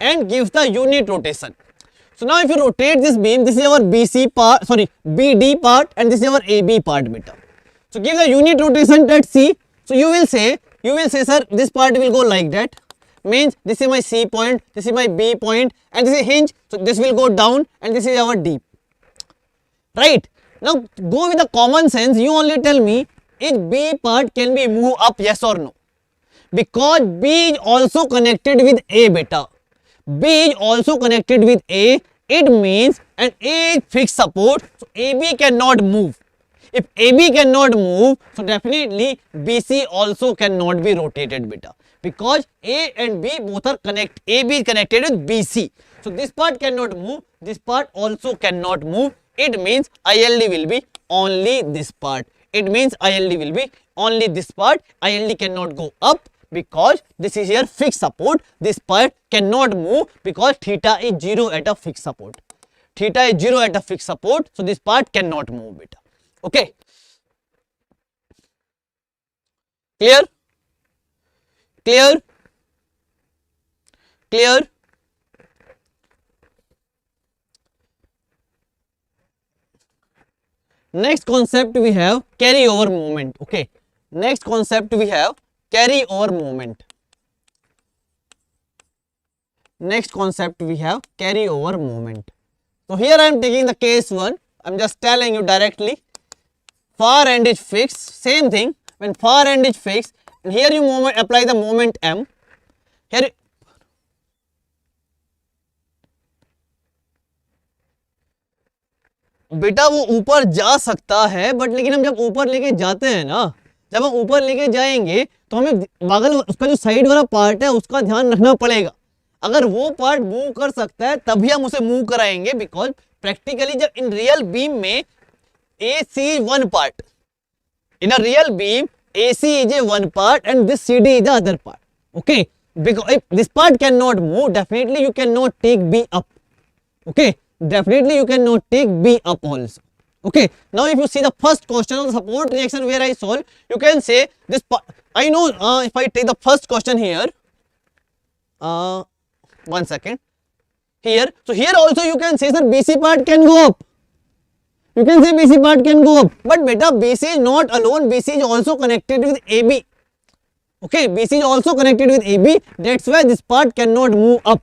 and give the unit rotation. So now if you rotate this beam, this is our BD part and this is our AB part beta. So give the unit rotation at C. So you will say sir, this part will go like that, means this is my C point, this is my B point and this is hinge, so this will go down and this is our D, right? Now go with the common sense, you only tell me, is B part can be moved up, yes or no? Because B is also connected with A beta, B is also connected with A, it means an A is fixed support, so AB cannot move. If AB cannot move, so definitely BC also cannot be rotated beta, because A and B both are connected, AB is connected with BC. So this part cannot move, this part also cannot move, it means ILD will be only this part. It means ILD will be only this part, ILD cannot go up because this is here fixed support, this part cannot move because theta is 0 at a fixed support. Theta is 0 at a fixed support, so this part cannot move beta. Okay, clear? Next concept we have carryover moment. Okay, next concept we have carryover moment. So here I am taking the case 1, I am just telling you directly. Far end is fixed, same thing, when far end is fixed and here you apply the moment M, here बेटा वो ऊपर जा सकता है, but लेकिन हम जब ऊपर लेके जाते हैं ना, जब हम ऊपर लेके जाएंगे तो हमें बगल उसका जो साइड वाला पार्ट है उसका ध्यान रखना पड़ेगा, अगर वो पार्ट मूव कर सकता है तभी हम उसे मूव कराएंगे, बिकॉज प्रैक्टिकली जब इन रियल बीम में AC is one part. In a real beam, AC is a one part and this CD is the other part. Okay, because if this part cannot move, definitely you cannot take B up. Okay, definitely you cannot take B up also. Okay, now if you see the first question of the support reaction where I solve, you can say this part. I know if I take the first question here, 1 second, here, so here also you can say sir BC part can go up. You can say BC part can go up, but beta BC is not alone, BC is also connected with AB. Okay, BC is also connected with AB, that's why this part cannot move up.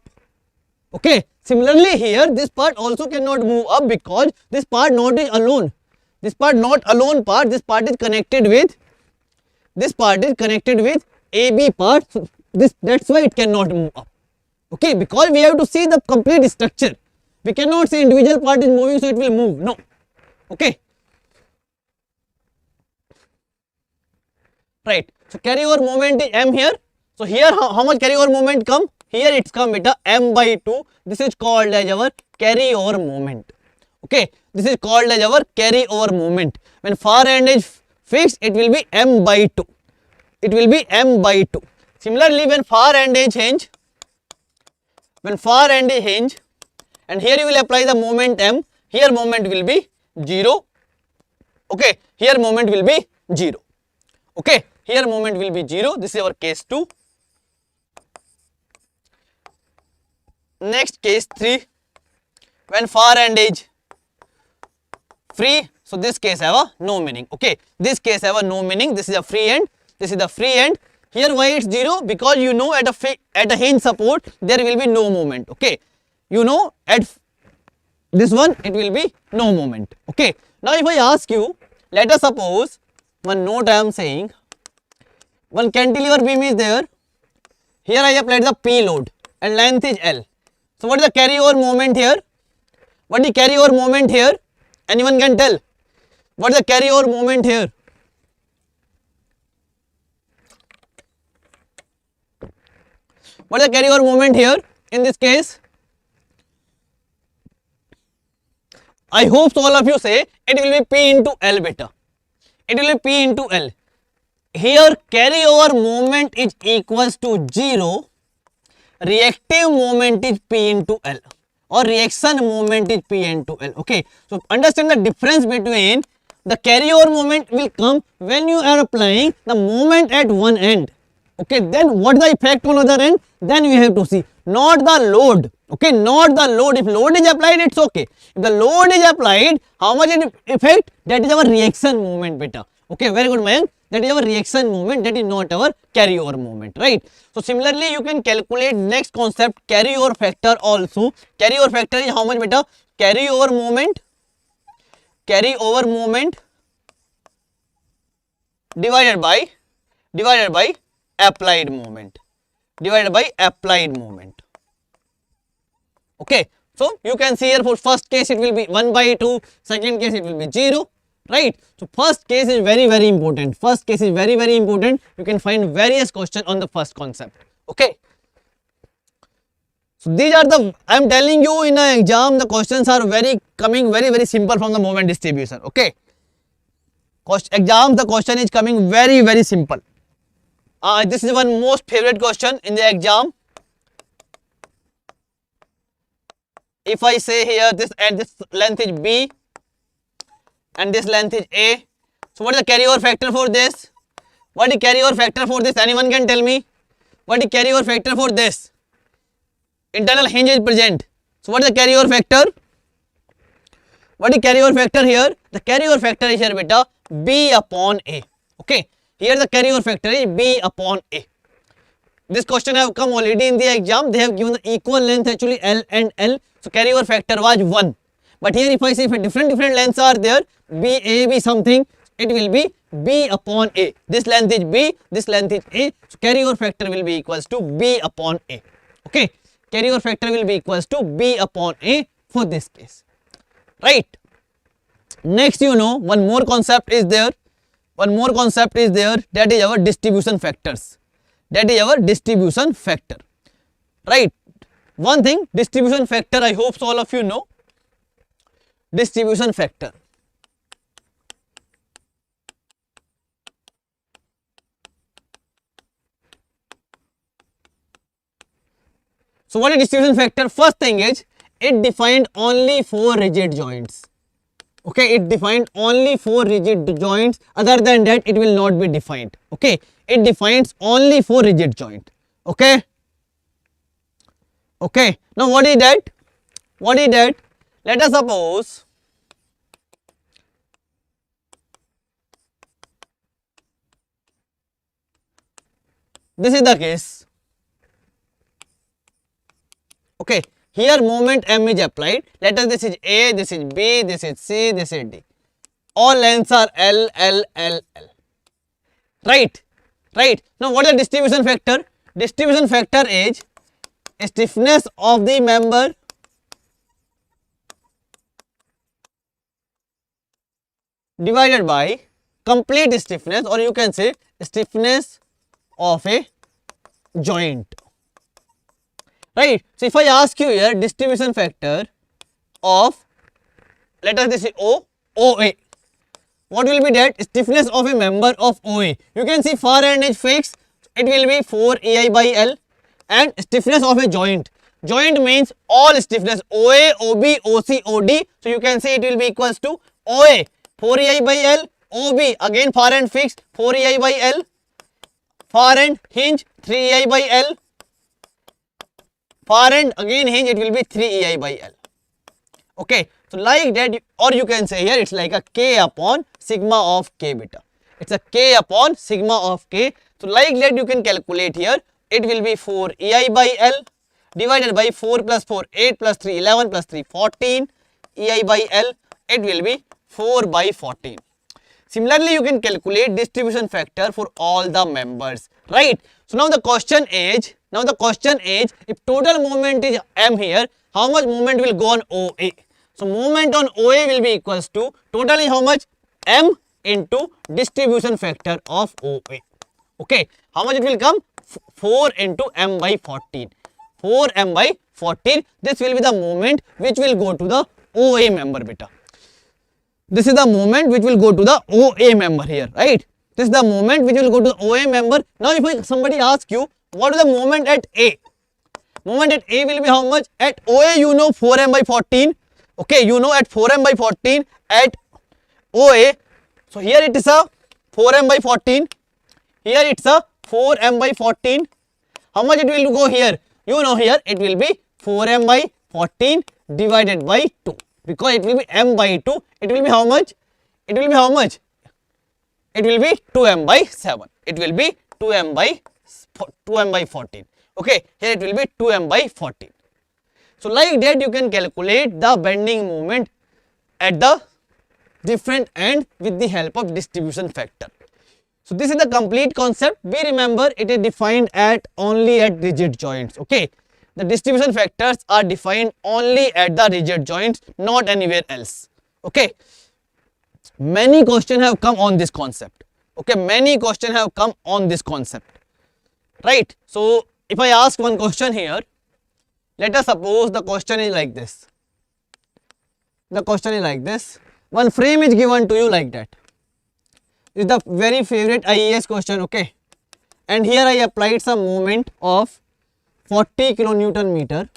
Okay, similarly here this part also cannot move up because this part not is alone. This part not alone part, this part is connected with AB part, so that's why it cannot move up. Okay, because we have to see the complete structure. We cannot say individual part is moving so it will move, no. Okay, right, so carryover moment is M here. So here how much carryover moment come? Here it's come beta M by 2. This is called as our carryover moment. Okay, this is called as our carryover moment. When far end is fixed, it will be M by 2. It will be M by 2. Similarly, when far end is hinge, and here you will apply the moment M, here moment will be 0. Okay, here moment will be 0. Okay, here moment will be 0. This is our case 2. Next case 3, when far end is free, so this case have a no meaning. Okay, this case have a no meaning. This is a free end, this is the free end. Here why it's 0? Because you know at a hinge support there will be no moment. Okay, you know at this one it will be no moment. Okay, now if I ask you, let us suppose one note I am saying, one cantilever beam is there, here I applied the P load and length is L. So what is the carryover moment here? What is the carryover moment here? Anyone can tell? What is the carryover moment here? What is the carryover moment here in this case? I hope so all of you say it will be P into L beta. It will be P into L. Here carryover moment is equals to 0. Reactive moment is P into L. or reaction moment is P/L. Okay, so understand the difference between the carryover moment will come when you are applying the moment at one end. Okay, then what the effect on other end? Then we have to see, not the load. Okay, not the load. If load is applied, it's okay. If the load is applied, how much it effect? That is our reaction moment, beta. Okay, very good, Mayank. That is our reaction moment. That is not our carryover moment, right? So similarly, you can calculate next concept, carryover factor also. Carryover factor is how much, beta? Carryover moment divided by applied moment. Okay, so you can see here for first case it will be 1/2, second case it will be 0, right? So first case is very important. You can find various questions on the first concept. Okay, so these are the, I am telling you, in an exam the questions are coming very simple from the moment distribution. Okay, the question is coming very simple. This is one most favorite question in the exam. If I say here this, and this length is B and this length is A, so what is the carryover factor for this? What is carryover factor for this? Anyone can tell me? What is carryover factor for this? Internal hinge is present. So what is the carryover factor? What is carryover factor here? The carryover factor is here, beta, B upon A. Okay, here the carryover factor is B upon A. This question have come already in the exam. They have given the equal length actually L and L. So carryover factor was 1. But here if I say if different lengths are there, B, A, B something, it will be B upon A. This length is B, this length is A. So carryover factor will be equals to B upon A. Okay, carryover factor will be equals to B upon A for this case. Right. Next, you know, one more concept is there. That is our distribution factors. Right. One thing, distribution factor, I hope so all of you know. Distribution factor. So what is distribution factor? First thing is, it defined only 4 rigid joints. Okay, it defined only 4 rigid joints. Other than that, it will not be defined. Okay, it defines only 4 rigid joints. Okay. Okay, now what is that? Let us suppose this is the case. Okay, here moment M is applied. Let us, this is A, this is B, this is C, this is D. All lengths are L. Right. Now what is the distribution factor? Distribution factor is stiffness of the member divided by complete stiffness, or you can say stiffness of a joint. Right. So if I ask you here distribution factor of, let us this is OA. What will be that? Stiffness of a member of OA. You can see far end is fixed. It will be 4 EI by L. And stiffness of a joint. Joint means all stiffness, OA, OB, OC, OD. So you can say it will be equals to OA 4 EI by L, OB again far end fixed 4 EI by L, far end hinge 3 EI by L, far end again hinge, it will be 3 EI by L. Okay, so like that, or you can say here it's like a K upon sigma of K beta. It's a K upon sigma of K. So like that you can calculate here. It will be 4 EI by L divided by 4 plus 4, 8 plus 3, 11 plus 3, 14 EI by L. It will be 4 by 14. Similarly, you can calculate distribution factor for all the members, right? So now the question is, if total moment is M here, how much moment will go on OA? So moment on OA will be equals to, total is how much? M into distribution factor of OA. Okay, how much it will come? 4 into M by 14. 4 M by 14. This will be the moment which will go to the OA member beta. This is the moment which will go to the OA member here, right? This is the moment which will go to the OA member. Now if somebody asks you, what is the moment at A? Moment at A will be how much? At OA you know 4m by 14. Okay, you know at 4m by 14 at OA. So here it is a 4m by 14. Here it's a 4m by 14. How much it will go here? You know here it will be 4m by 14 divided by 2. Because it will be m by 2. It will be how much? It will be how much? It will be 2m by 7. It will be 2m by 14. Okay, here it will be 2m by 14. So like that you can calculate the bending moment at the different end with the help of distribution factor. So this is the complete concept. We remember it is defined at only at rigid joints. Okay, the distribution factors are defined only at the rigid joints, not anywhere else. Okay, many questions have come on this concept. Okay, many questions have come on this concept. Right. So if I ask one question here, let us suppose the question is like this. The question is like this. One frame is given to you like that. Is the very favorite IAS question, okay? And here I applied some moment of 40 kilonewton meter.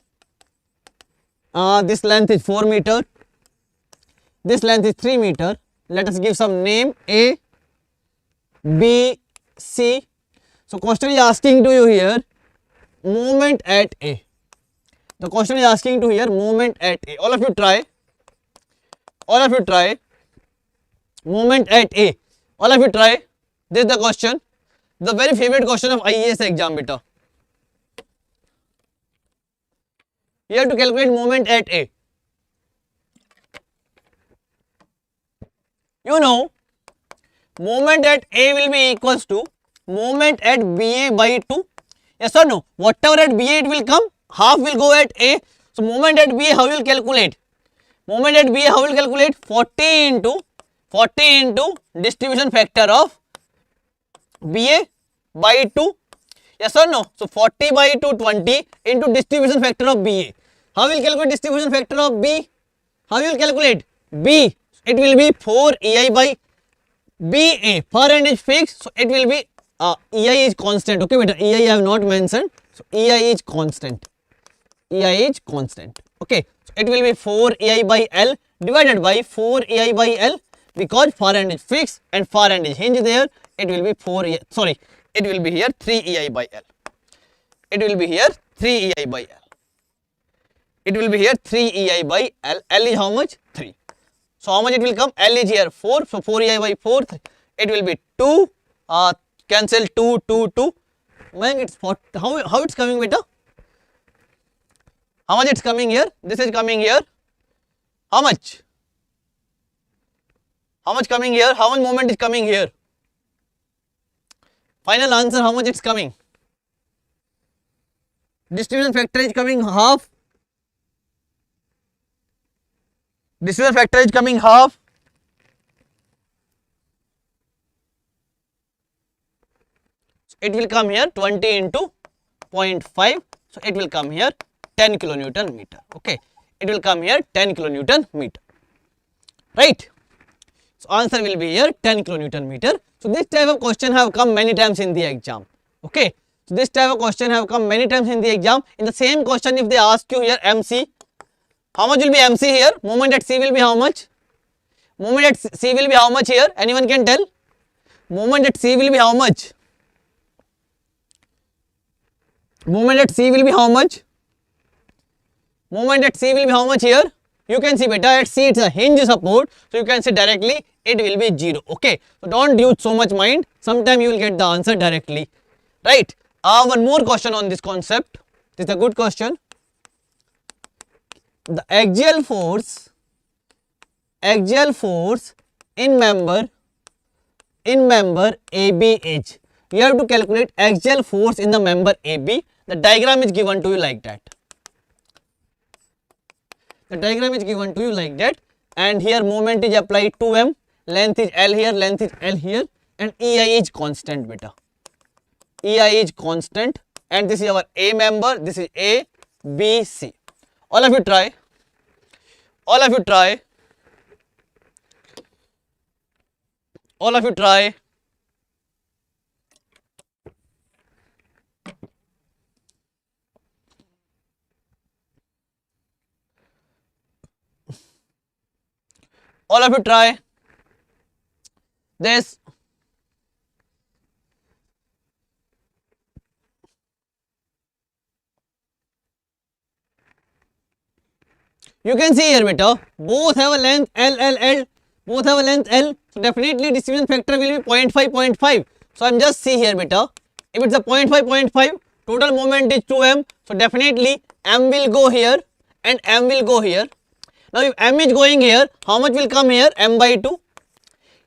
This length is 4 meter. This length is 3 meter. Let us give some name A, B, C. So question is asking to you here moment at A. The question is asking to here moment at A. All of you try. All of you try. Moment at A. All of you try. This is the question. The very favorite question of IAS exam beta. You have to calculate moment at A. You know, moment at A will be equals to moment at BA by 2. Yes or no? Whatever at BA it will come, half will go at A. So moment at BA how will calculate? Moment at BA how will calculate? 40 into distribution factor of BA by 2. Yes or no? So 40 by 2, 20 into distribution factor of BA. How will calculate distribution factor of B? How will calculate? B. It will be 4 EI by BA. Per end is fixed. So it will be EI is constant. Okay, beta. EI I have not mentioned. So EI is constant. EI is constant. Okay. So it will be 4 EI by L divided by 4 EI by L, because far end is fixed and far end is hinge there. It will be 4 EI. Sorry. It will be here 3 EI by L. It will be here 3 EI by L. It will be here 3 EI by L. L is how much? 3. So how much it will come? L is here 4. So 4 EI by 4. It will be 2. Cancel 2, 2, 2. Man, it's 40. How it's coming, beta? How much it's coming here? This is coming here. How much? How much coming here? How much moment is coming here? Final answer, how much it's coming? Distribution factor is coming half. Distribution factor is coming half. So it will come here 20 into 0.5. So it will come here 10 kilonewton meter. Okay. It will come here 10 kilonewton meter. Right. So answer will be here 10 kilonewton meter. So this type of question have come many times in the exam. Okay. So this type of question have come many times in the exam. In the same question, if they ask you here MC, how much will be MC here? Moment at C will be how much? Moment at C will be how much here? Anyone can tell? Moment at C will be how much? Moment at C will be how much? Moment at C will be how much here? You can see beta at C it's a hinge support. So you can say directly it will be 0. Okay. So don't use so much mind. Sometime you will get the answer directly. Right. One more question on this concept. This is a good question. The axial force in member AB is. You have to calculate axial force in the member AB. The diagram is given to you like that. The diagram is given to you like that, and here moment is applied 2m, length is L here, length is L here, and EI is constant beta. EI is constant, and this is our A member, this is A, B, C. All of you try. All of you try. All of you try. All of you try this. You can see here beta, both have a length L, both have a length L, so definitely distribution factor will be 0.5, 0.5. So I am just see here beta, if it's a 0.5, 0.5, total moment is 2m, so definitely m will go here and m will go here. Now if m is going here, how much will come here? M by 2.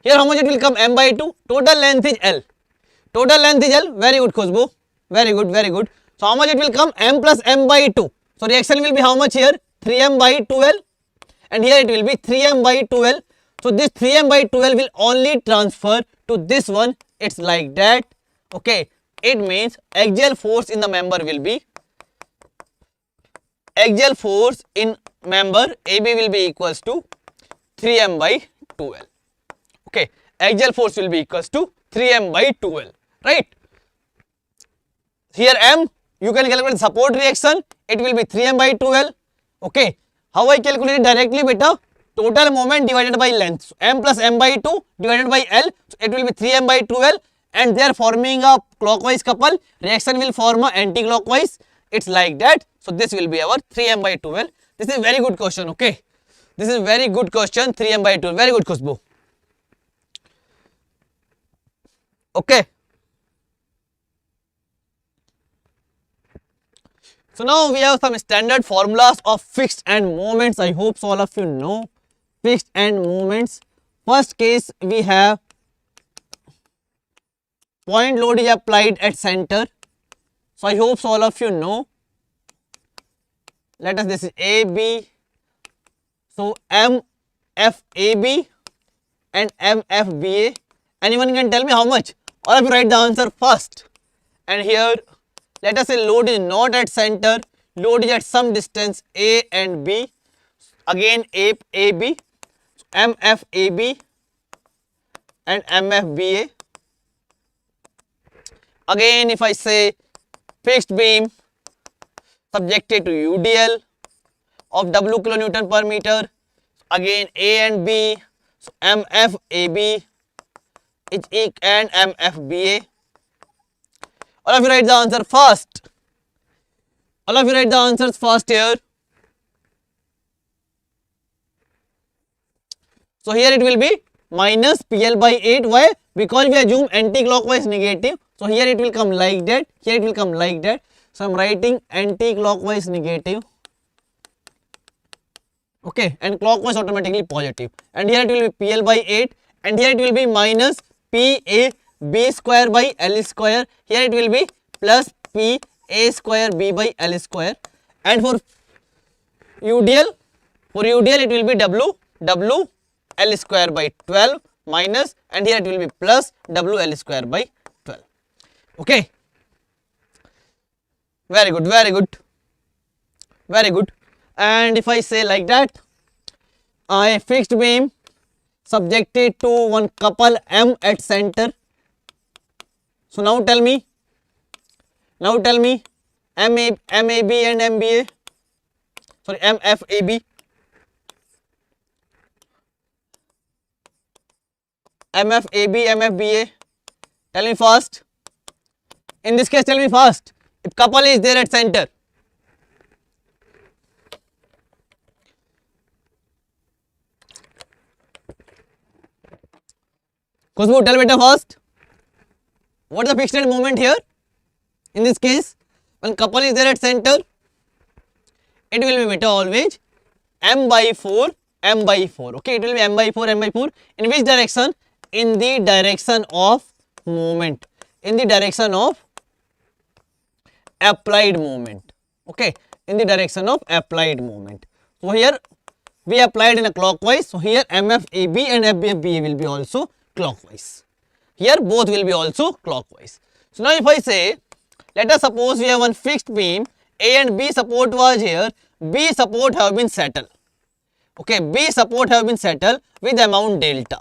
Here how much it will come? M by 2. Total length is L. Total length is L. Very good, Khushbu. Very good, very good. So how much it will come? M plus m by 2. So reaction will be how much here? 3m by 2L. And here it will be 3m by 2L. So this 3m by 2L will only transfer to this one. It's like that. Okay. It means axial force in the member will be, axial force in member AB will be equals to 3m by 2L. Okay. Axial force will be equals to 3m by 2L. Right. Here m, you can calculate support reaction. It will be 3m by 2L. Okay. How I calculate it directly beta? Total moment divided by length. So m plus m by 2 divided by L. So it will be 3m by 2L. And they are forming a clockwise couple. Reaction will form a anti-clockwise. It's like that. So this will be our 3m by 2L. This is a very good question. Okay. This is a very good question. 3m by 2L. Very good, Khushbu. Okay. So now we have some standard formulas of fixed end moments. I hope so all of you know fixed end moments. First case we have point load is applied at center. So I hope so all of you know. Let us, this is AB. So MFAB and MFBA. Anyone can tell me how much? All of you write the answer first. And here let us say load is not at center. Load is at some distance A and B. Again AB. So MFAB and MFBA. Again if I say fixed beam subjected to UDL of W kilonewton per meter. Again A and B. So MFAB is equal and MFBA. All of you write the answer first. All of you write the answers first here. So here it will be minus PL by 8. Why? Because we assume anti-clockwise negative. So here it will come like that. Here it will come like that. So I am writing anti-clockwise negative. Okay. And clockwise automatically positive. And here it will be PL by 8. And here it will be minus PAB square by L square. Here it will be plus PA square B by L square. And for UDL it will be W L square by 12 minus, and here it will be plus WL square by 12. Okay. Very good, very good, very good. And if I say like that, a fixed beam subjected to one couple M at center. So now tell me MAB and MBA, sorry, MFAB, MFBA, tell me fast. In this case, tell me fast. If couple is there at center, Khushbu, tell beta first. What is the fixed end moment here? In this case, when couple is there at center, it will be beta always m by 4. Okay, it will be m by 4. In which direction? In the direction of movement. In the direction of applied movement. Okay, in the direction of applied movement. So here we applied in a clockwise. So here MFAB and FBA will be also clockwise. Here both will be also clockwise. So now if I say, let us suppose we have one fixed beam, A and B support was here, B support have been settled. Okay, B support have been settled with amount delta.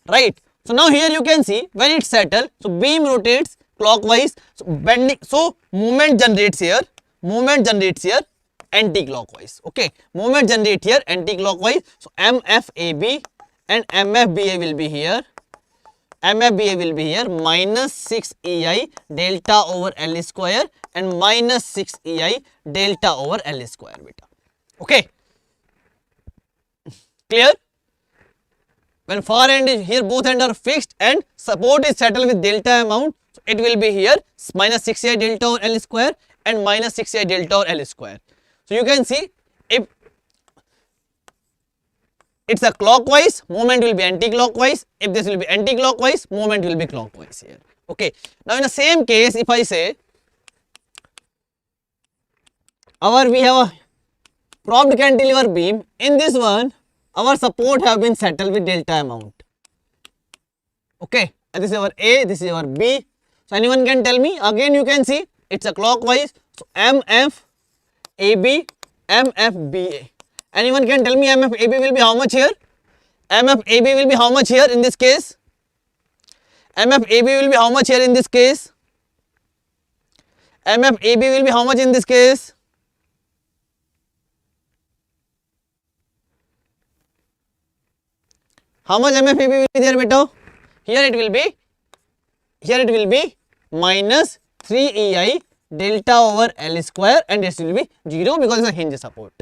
Right. So now here you can see when it settles, so beam rotates clockwise, so bending, so movement generates here, anti-clockwise. Okay, moment generate here anti-clockwise. So MFAB and MFBA will be here. MFBA will be here minus 6 EI delta over L square and minus 6 EI delta over L square beta. Okay, clear? When far end is here, both ends are fixed and support is settled with delta amount, so it will be here minus 6 EI delta over L square and minus 6 EI delta over L square. So you can see if it's a clockwise, moment will be anti-clockwise. If this will be anti-clockwise, moment will be clockwise here. Okay. Now in the same case, if I say we have a propped cantilever beam, in this one our support have been settled with delta amount. Okay, and this is our A, this is our B. So anyone can tell me? Again you can see it's a clockwise. So MFAB, MFBA. Anyone can tell me MFAB will be how much here? MFAB will be how much here in this case? MFAB will be how much here in this case? MFAB will be how much in this case? How much MFAB will be there, beta? Here it will be minus 3 EI delta over L square, and this will be 0 because it's a hinge support.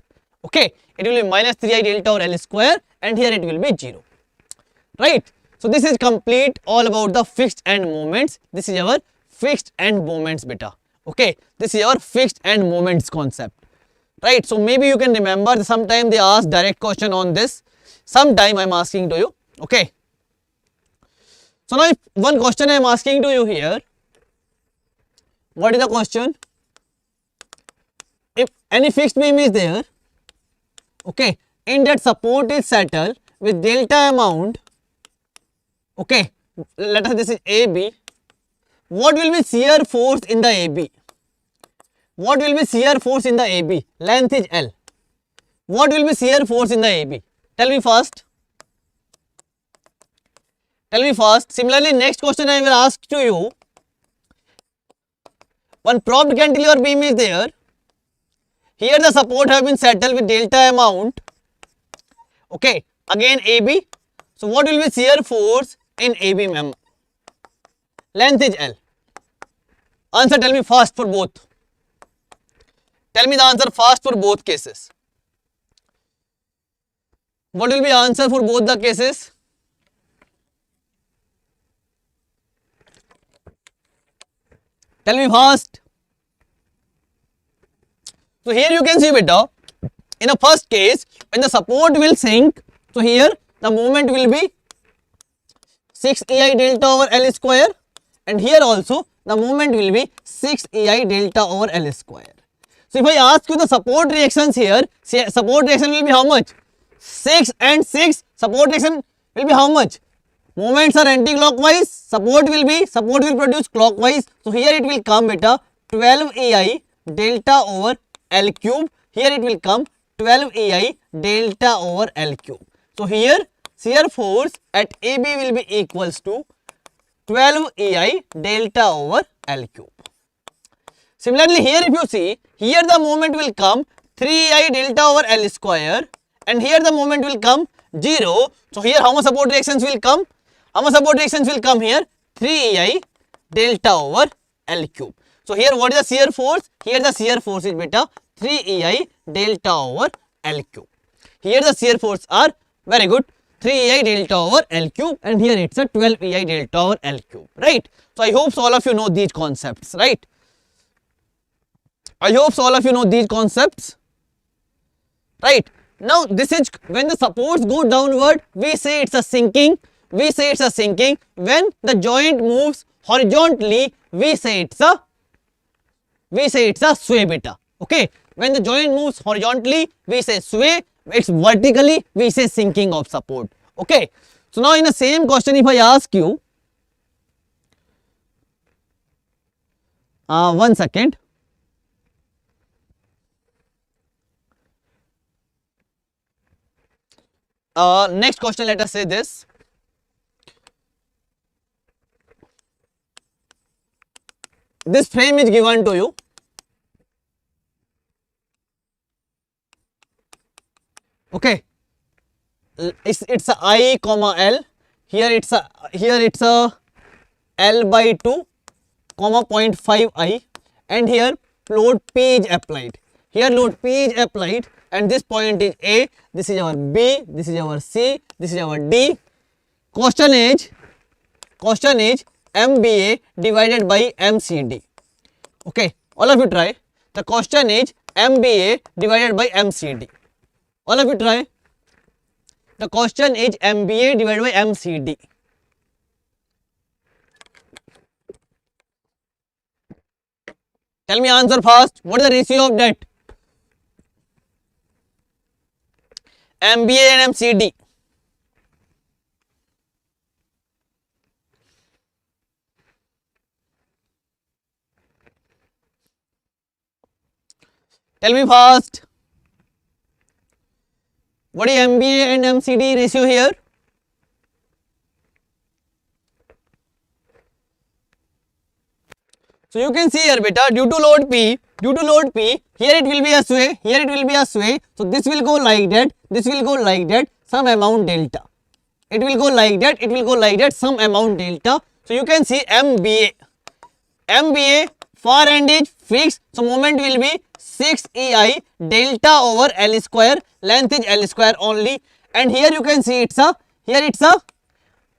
Okay, it will be minus 3 I delta over L square, and here it will be 0. Right. So this is complete all about the fixed end moments. This is our fixed end moments beta. Okay, this is our fixed end moments concept. Right. So maybe you can remember sometime they ask direct question on this. Sometime I am asking to you. Okay. So now if one question I am asking to you here. What is the question? If any fixed beam is there, okay, in that support is settled with delta amount, okay, let us, this is AB. What will be shear force in the AB? What will be shear force in the AB? Length is L. What will be shear force in the AB? Tell me first. Tell me first. Similarly, next question I will ask to you. One propped cantilever beam is there. Here the support have been settled with delta amount. Okay, again AB. So what will be shear force in AB, ma'am? Length is L. Answer, tell me fast for both. Tell me the answer fast for both cases. What will be answer for both the cases? Tell me fast. So here you can see beta, in the first case when the support will sink, so here the moment will be 6 EI delta over L square, and here also the moment will be 6 EI delta over L square. So if I ask you the support reactions here, support reaction will be how much? 6 and 6, support reaction will be how much? Moments are anti-clockwise, support will produce clockwise. So here it will come beta 12 EI delta over L cube. Here it will come 12 EI delta over L cube. So here shear force at AB will be equals to 12 EI delta over L cube. Similarly here if you see, here the moment will come 3 EI delta over L square, and here the moment will come 0. So here how much support reactions will come? How much support reactions will come here? 3 EI delta over L cube. So here what is the shear force? Here the shear force is beta 3 EI delta over L cube. Here the shear force are very good 3 EI delta over L cube, and here it's a 12 EI delta over L cube. Right. So I hope so all of you know these concepts. Right. I hope so all of you know these concepts. Right. Now this is when the supports go downward, we say it's a sinking. We say it's a sinking. When the joint moves horizontally, we say it's a sway beta. Okay. When the joint moves horizontally, we say sway. It's vertically, we say sinking of support. Okay. So now in the same question, if I ask you, 1 second. Next question, let us say this. This frame is given to you. Okay, it's a I comma L. Here it's a L by 2 comma 0.5 I, and here load P is applied. Here load P is applied, and this point is A. This is our B. This is our C. This is our D. Question is MBA divided by MCD. Okay, all of you try. The question is MBA divided by MCD. All of you try. The question is MBA divided by MCD. Tell me answer fast. What is the ratio of that? MBA and MCD. Tell me fast. What is MBA and MCD ratio here? So you can see here beta, due to load P, here it will be a sway, here it will be a sway. So this will go like that, this will go like that, some amount delta. It will go like that, it will go like that, some amount delta. So you can see MBA. Far end is fixed, so moment will be 6 EI delta over L square, length is L square only. And here you can see it's a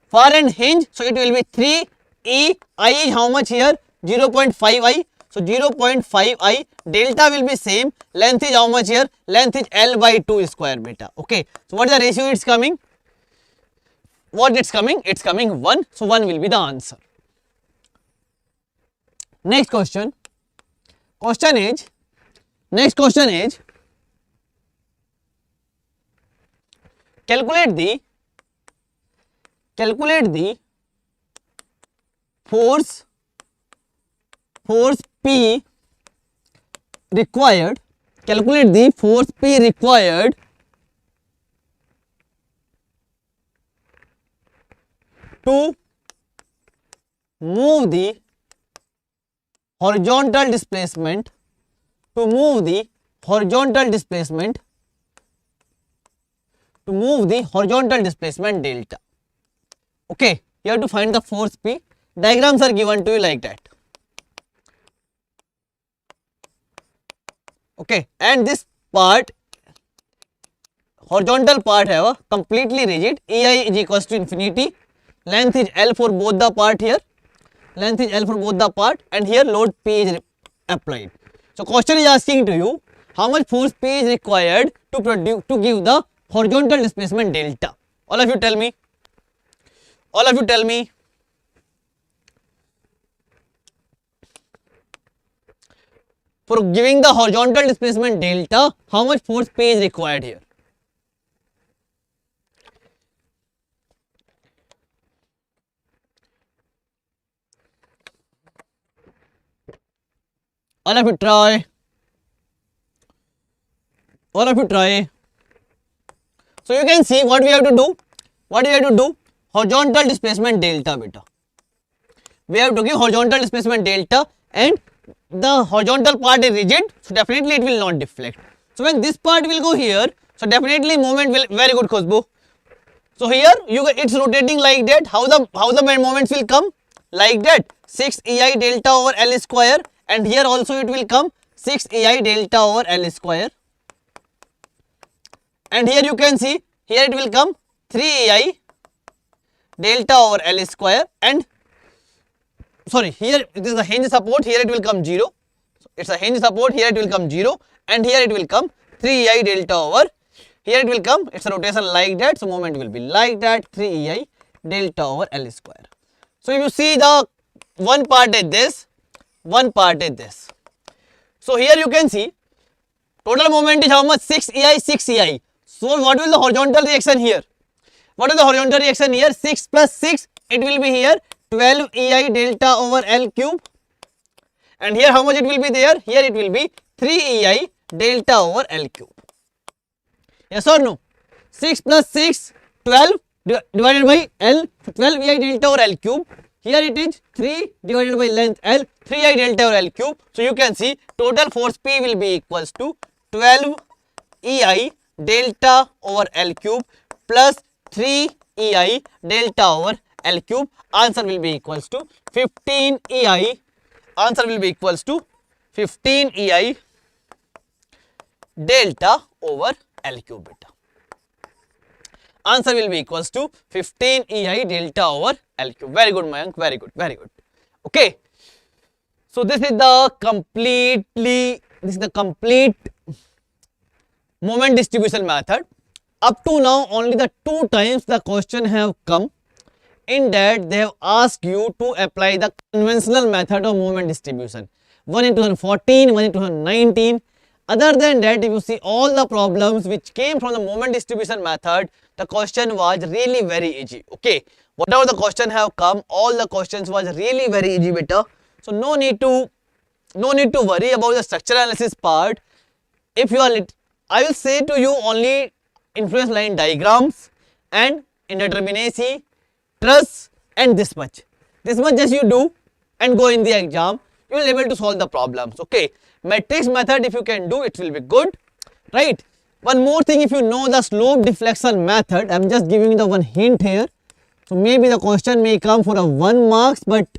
far end hinge, so it will be 3 E. I is how much here? 0.5 I. So 0.5 I, delta will be same, length is how much here? Length is L by 2 square beta. Okay, so what is the ratio it's coming? What it's coming? It's coming 1. So 1 will be the answer. Next question. Next question is calculate the force P required. Calculate the force P required to move the horizontal displacement, delta. Okay, you have to find the force P. Diagrams are given to you like that. Okay, and this part, horizontal part have a completely rigid, EI is equals to infinity, length is L for both the part here, and here load P is applied. So question is asking to you, how much force P is required to give the horizontal displacement delta? All of you tell me. For giving the horizontal displacement delta, how much force P is required here? All of you try. So you can see what we have to do. Horizontal displacement delta beta. We have to give horizontal displacement delta, and the horizontal part is rigid, so definitely it will not deflect. So when this part will go here, so definitely moment will, very good Khushbu. So here it's rotating like that. How the moments will come? Like that, 6 EI delta over L square, and here also it will come 6 EI delta over L square. And here you can see, here it will come 3 EI delta over L square, and sorry, here it is a hinge support, here it will come 0. So it's a hinge support, here it will come 0, and here it will come 3 EI delta over, here it will come, it's a rotation like that, so moment will be like that, 3 EI delta over L square. So if you see, the one part is this, one part is this. So here you can see, total moment is how much? 6 EI, 6 EI. So what will the horizontal reaction here? What is the horizontal reaction here? 6 plus 6, it will be here 12 EI delta over L cube, and here how much it will be there? Here it will be 3 EI delta over L cube. Yes or no? 6 plus 6, 12 divided by L, 12 EI delta over L cube. Here it is 3 divided by length L, 3 EI delta over L cube. So you can see total force P will be equals to 12 EI delta over L cube plus 3 EI delta over L cube. Answer will be equals to 15 EI. Answer will be equals to 15 EI delta over L cube beta. Answer will be equals to 15 EI delta over L cube. Very good, Mayank. Very good. Very good. Okay. So this is the complete moment distribution method. Up to now, only the 2 times the question have come. In that, they have asked you to apply the conventional method of moment distribution. One in 2014, one in 2019. Other than that, if you see all the problems which came from the moment distribution method, the question was really very easy. Okay, whatever the question have come, all the questions was really very easy, beta. So no need to worry about the structural analysis part. If you are, I will say to you only influence line diagrams and indeterminacy, truss, and this much. This much just you do and go in the exam. You will be able to solve the problems. Okay, matrix method if you can do, it will be good, right? One more thing, if you know the slope deflection method, I am just giving you the one hint here. So maybe the question may come for a 1 marks, but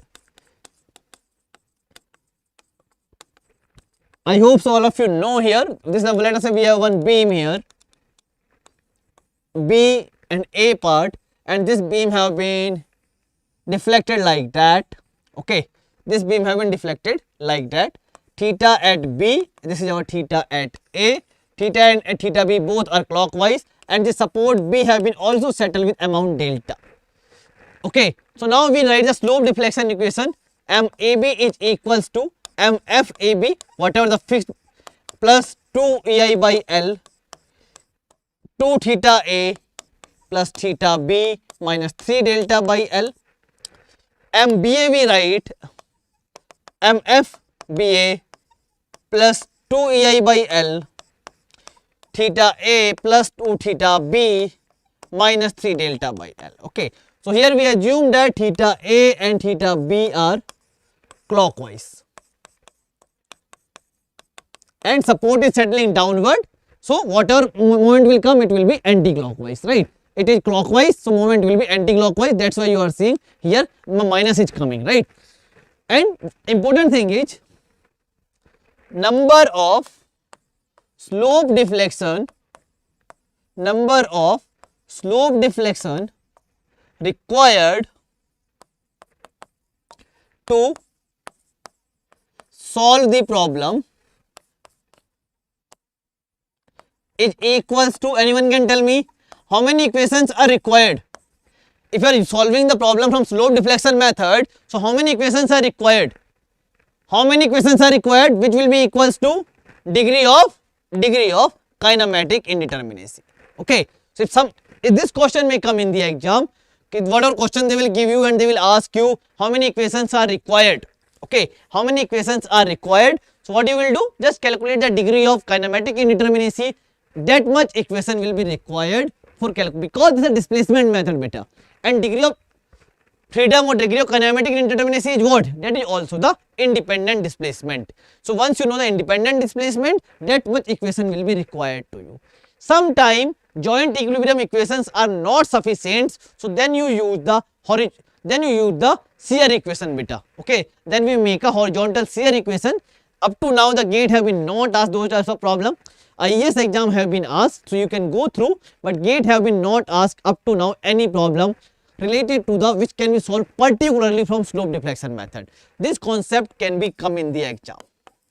I hope so all of you know here. This is, let us say we have one beam here, B and A part, and this beam have been deflected like that. Okay, this beam have been deflected like that. Theta at B, this is our theta at A. Theta and theta B both are clockwise, and the support B have been also settled with amount delta. Okay, so now we write the slope deflection equation. MAB is equals to MFAB, whatever the fixed, plus 2 EI by L, 2 theta A plus theta B minus 3 delta by L. MBA we write MFBA plus 2 EI by L, theta A plus 2 theta B minus 3 delta by L. Okay, so here we assume that theta A and theta B are clockwise and support is settling downward. So whatever moment will come, it will be anti-clockwise, right? It is clockwise, so moment will be anti-clockwise. That's why you are seeing here minus is coming, right? And important thing is number of slope deflection required to solve the problem is equals to, anyone can tell me how many equations are required? If you are solving the problem from slope deflection method, so how many equations are required? How many equations are required, which will be equals to degree of kinematic indeterminacy. Okay, so if this question may come in the exam, whatever question they will give you and they will ask you how many equations are required. Okay, how many equations are required? So what you will do, just calculate the degree of kinematic indeterminacy. That much equation will be required for calculation, because this is a displacement method, beta, and degree of freedom or degree of kinematic indeterminacy is what? That is also the independent displacement. So once you know the independent displacement, that much equation will be required to you. Sometime joint equilibrium equations are not sufficient, so then you use the shear equation, beta. Okay, then we make a horizontal shear equation. Up to now the gate have been not asked those types of problem. IAS exam have been asked, so you can go through, but gate have been not asked up to now any problem related to the which can be solved particularly from slope deflection method. This concept can be come in the exam.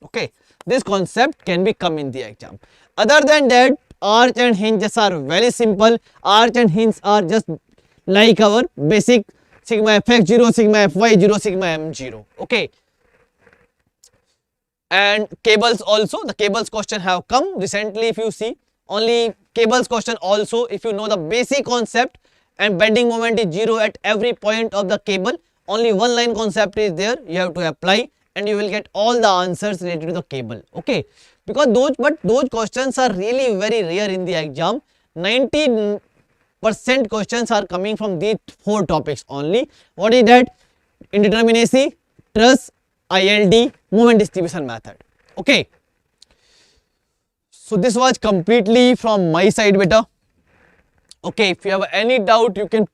Okay, this concept can be come in the exam. Other than that, arch and hinges are very simple. Arch and hinge are just like our basic sigma fx0, sigma fy0, sigma m0. Okay, and cables also, the cables question have come recently. If you see only cables question also, if you know the basic concept and bending moment is 0 at every point of the cable, only one line concept is there, you have to apply and you will get all the answers related to the cable. Okay, because those questions are really very rare in the exam. 90% questions are coming from these 4 topics only. What is that? Indeterminacy, truss, ILD, moment distribution method. Okay, So this was completely from my side, beta. Okay, if you have any doubt, you can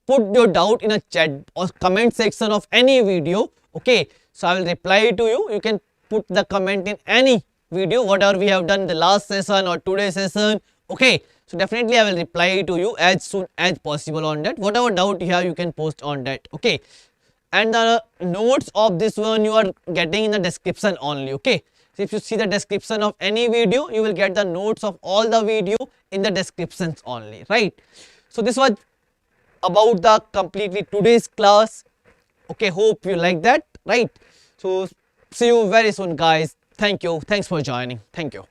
put your doubt in a chat or comment section of any video. Okay, so I will reply to you. You can put the comment in any video, whatever we have done in the last session or today's session. Okay, so definitely I will reply to you as soon as possible on that. Whatever doubt you have, you can post on that. Okay, and the notes of this one you are getting in the description only. Okay, so if you see the description of any video, you will get the notes of all the video in the descriptions only, right? So this was about the completely today's class. Okay, hope you like that, right? So see you very soon, guys. Thank you. Thanks for joining. Thank you.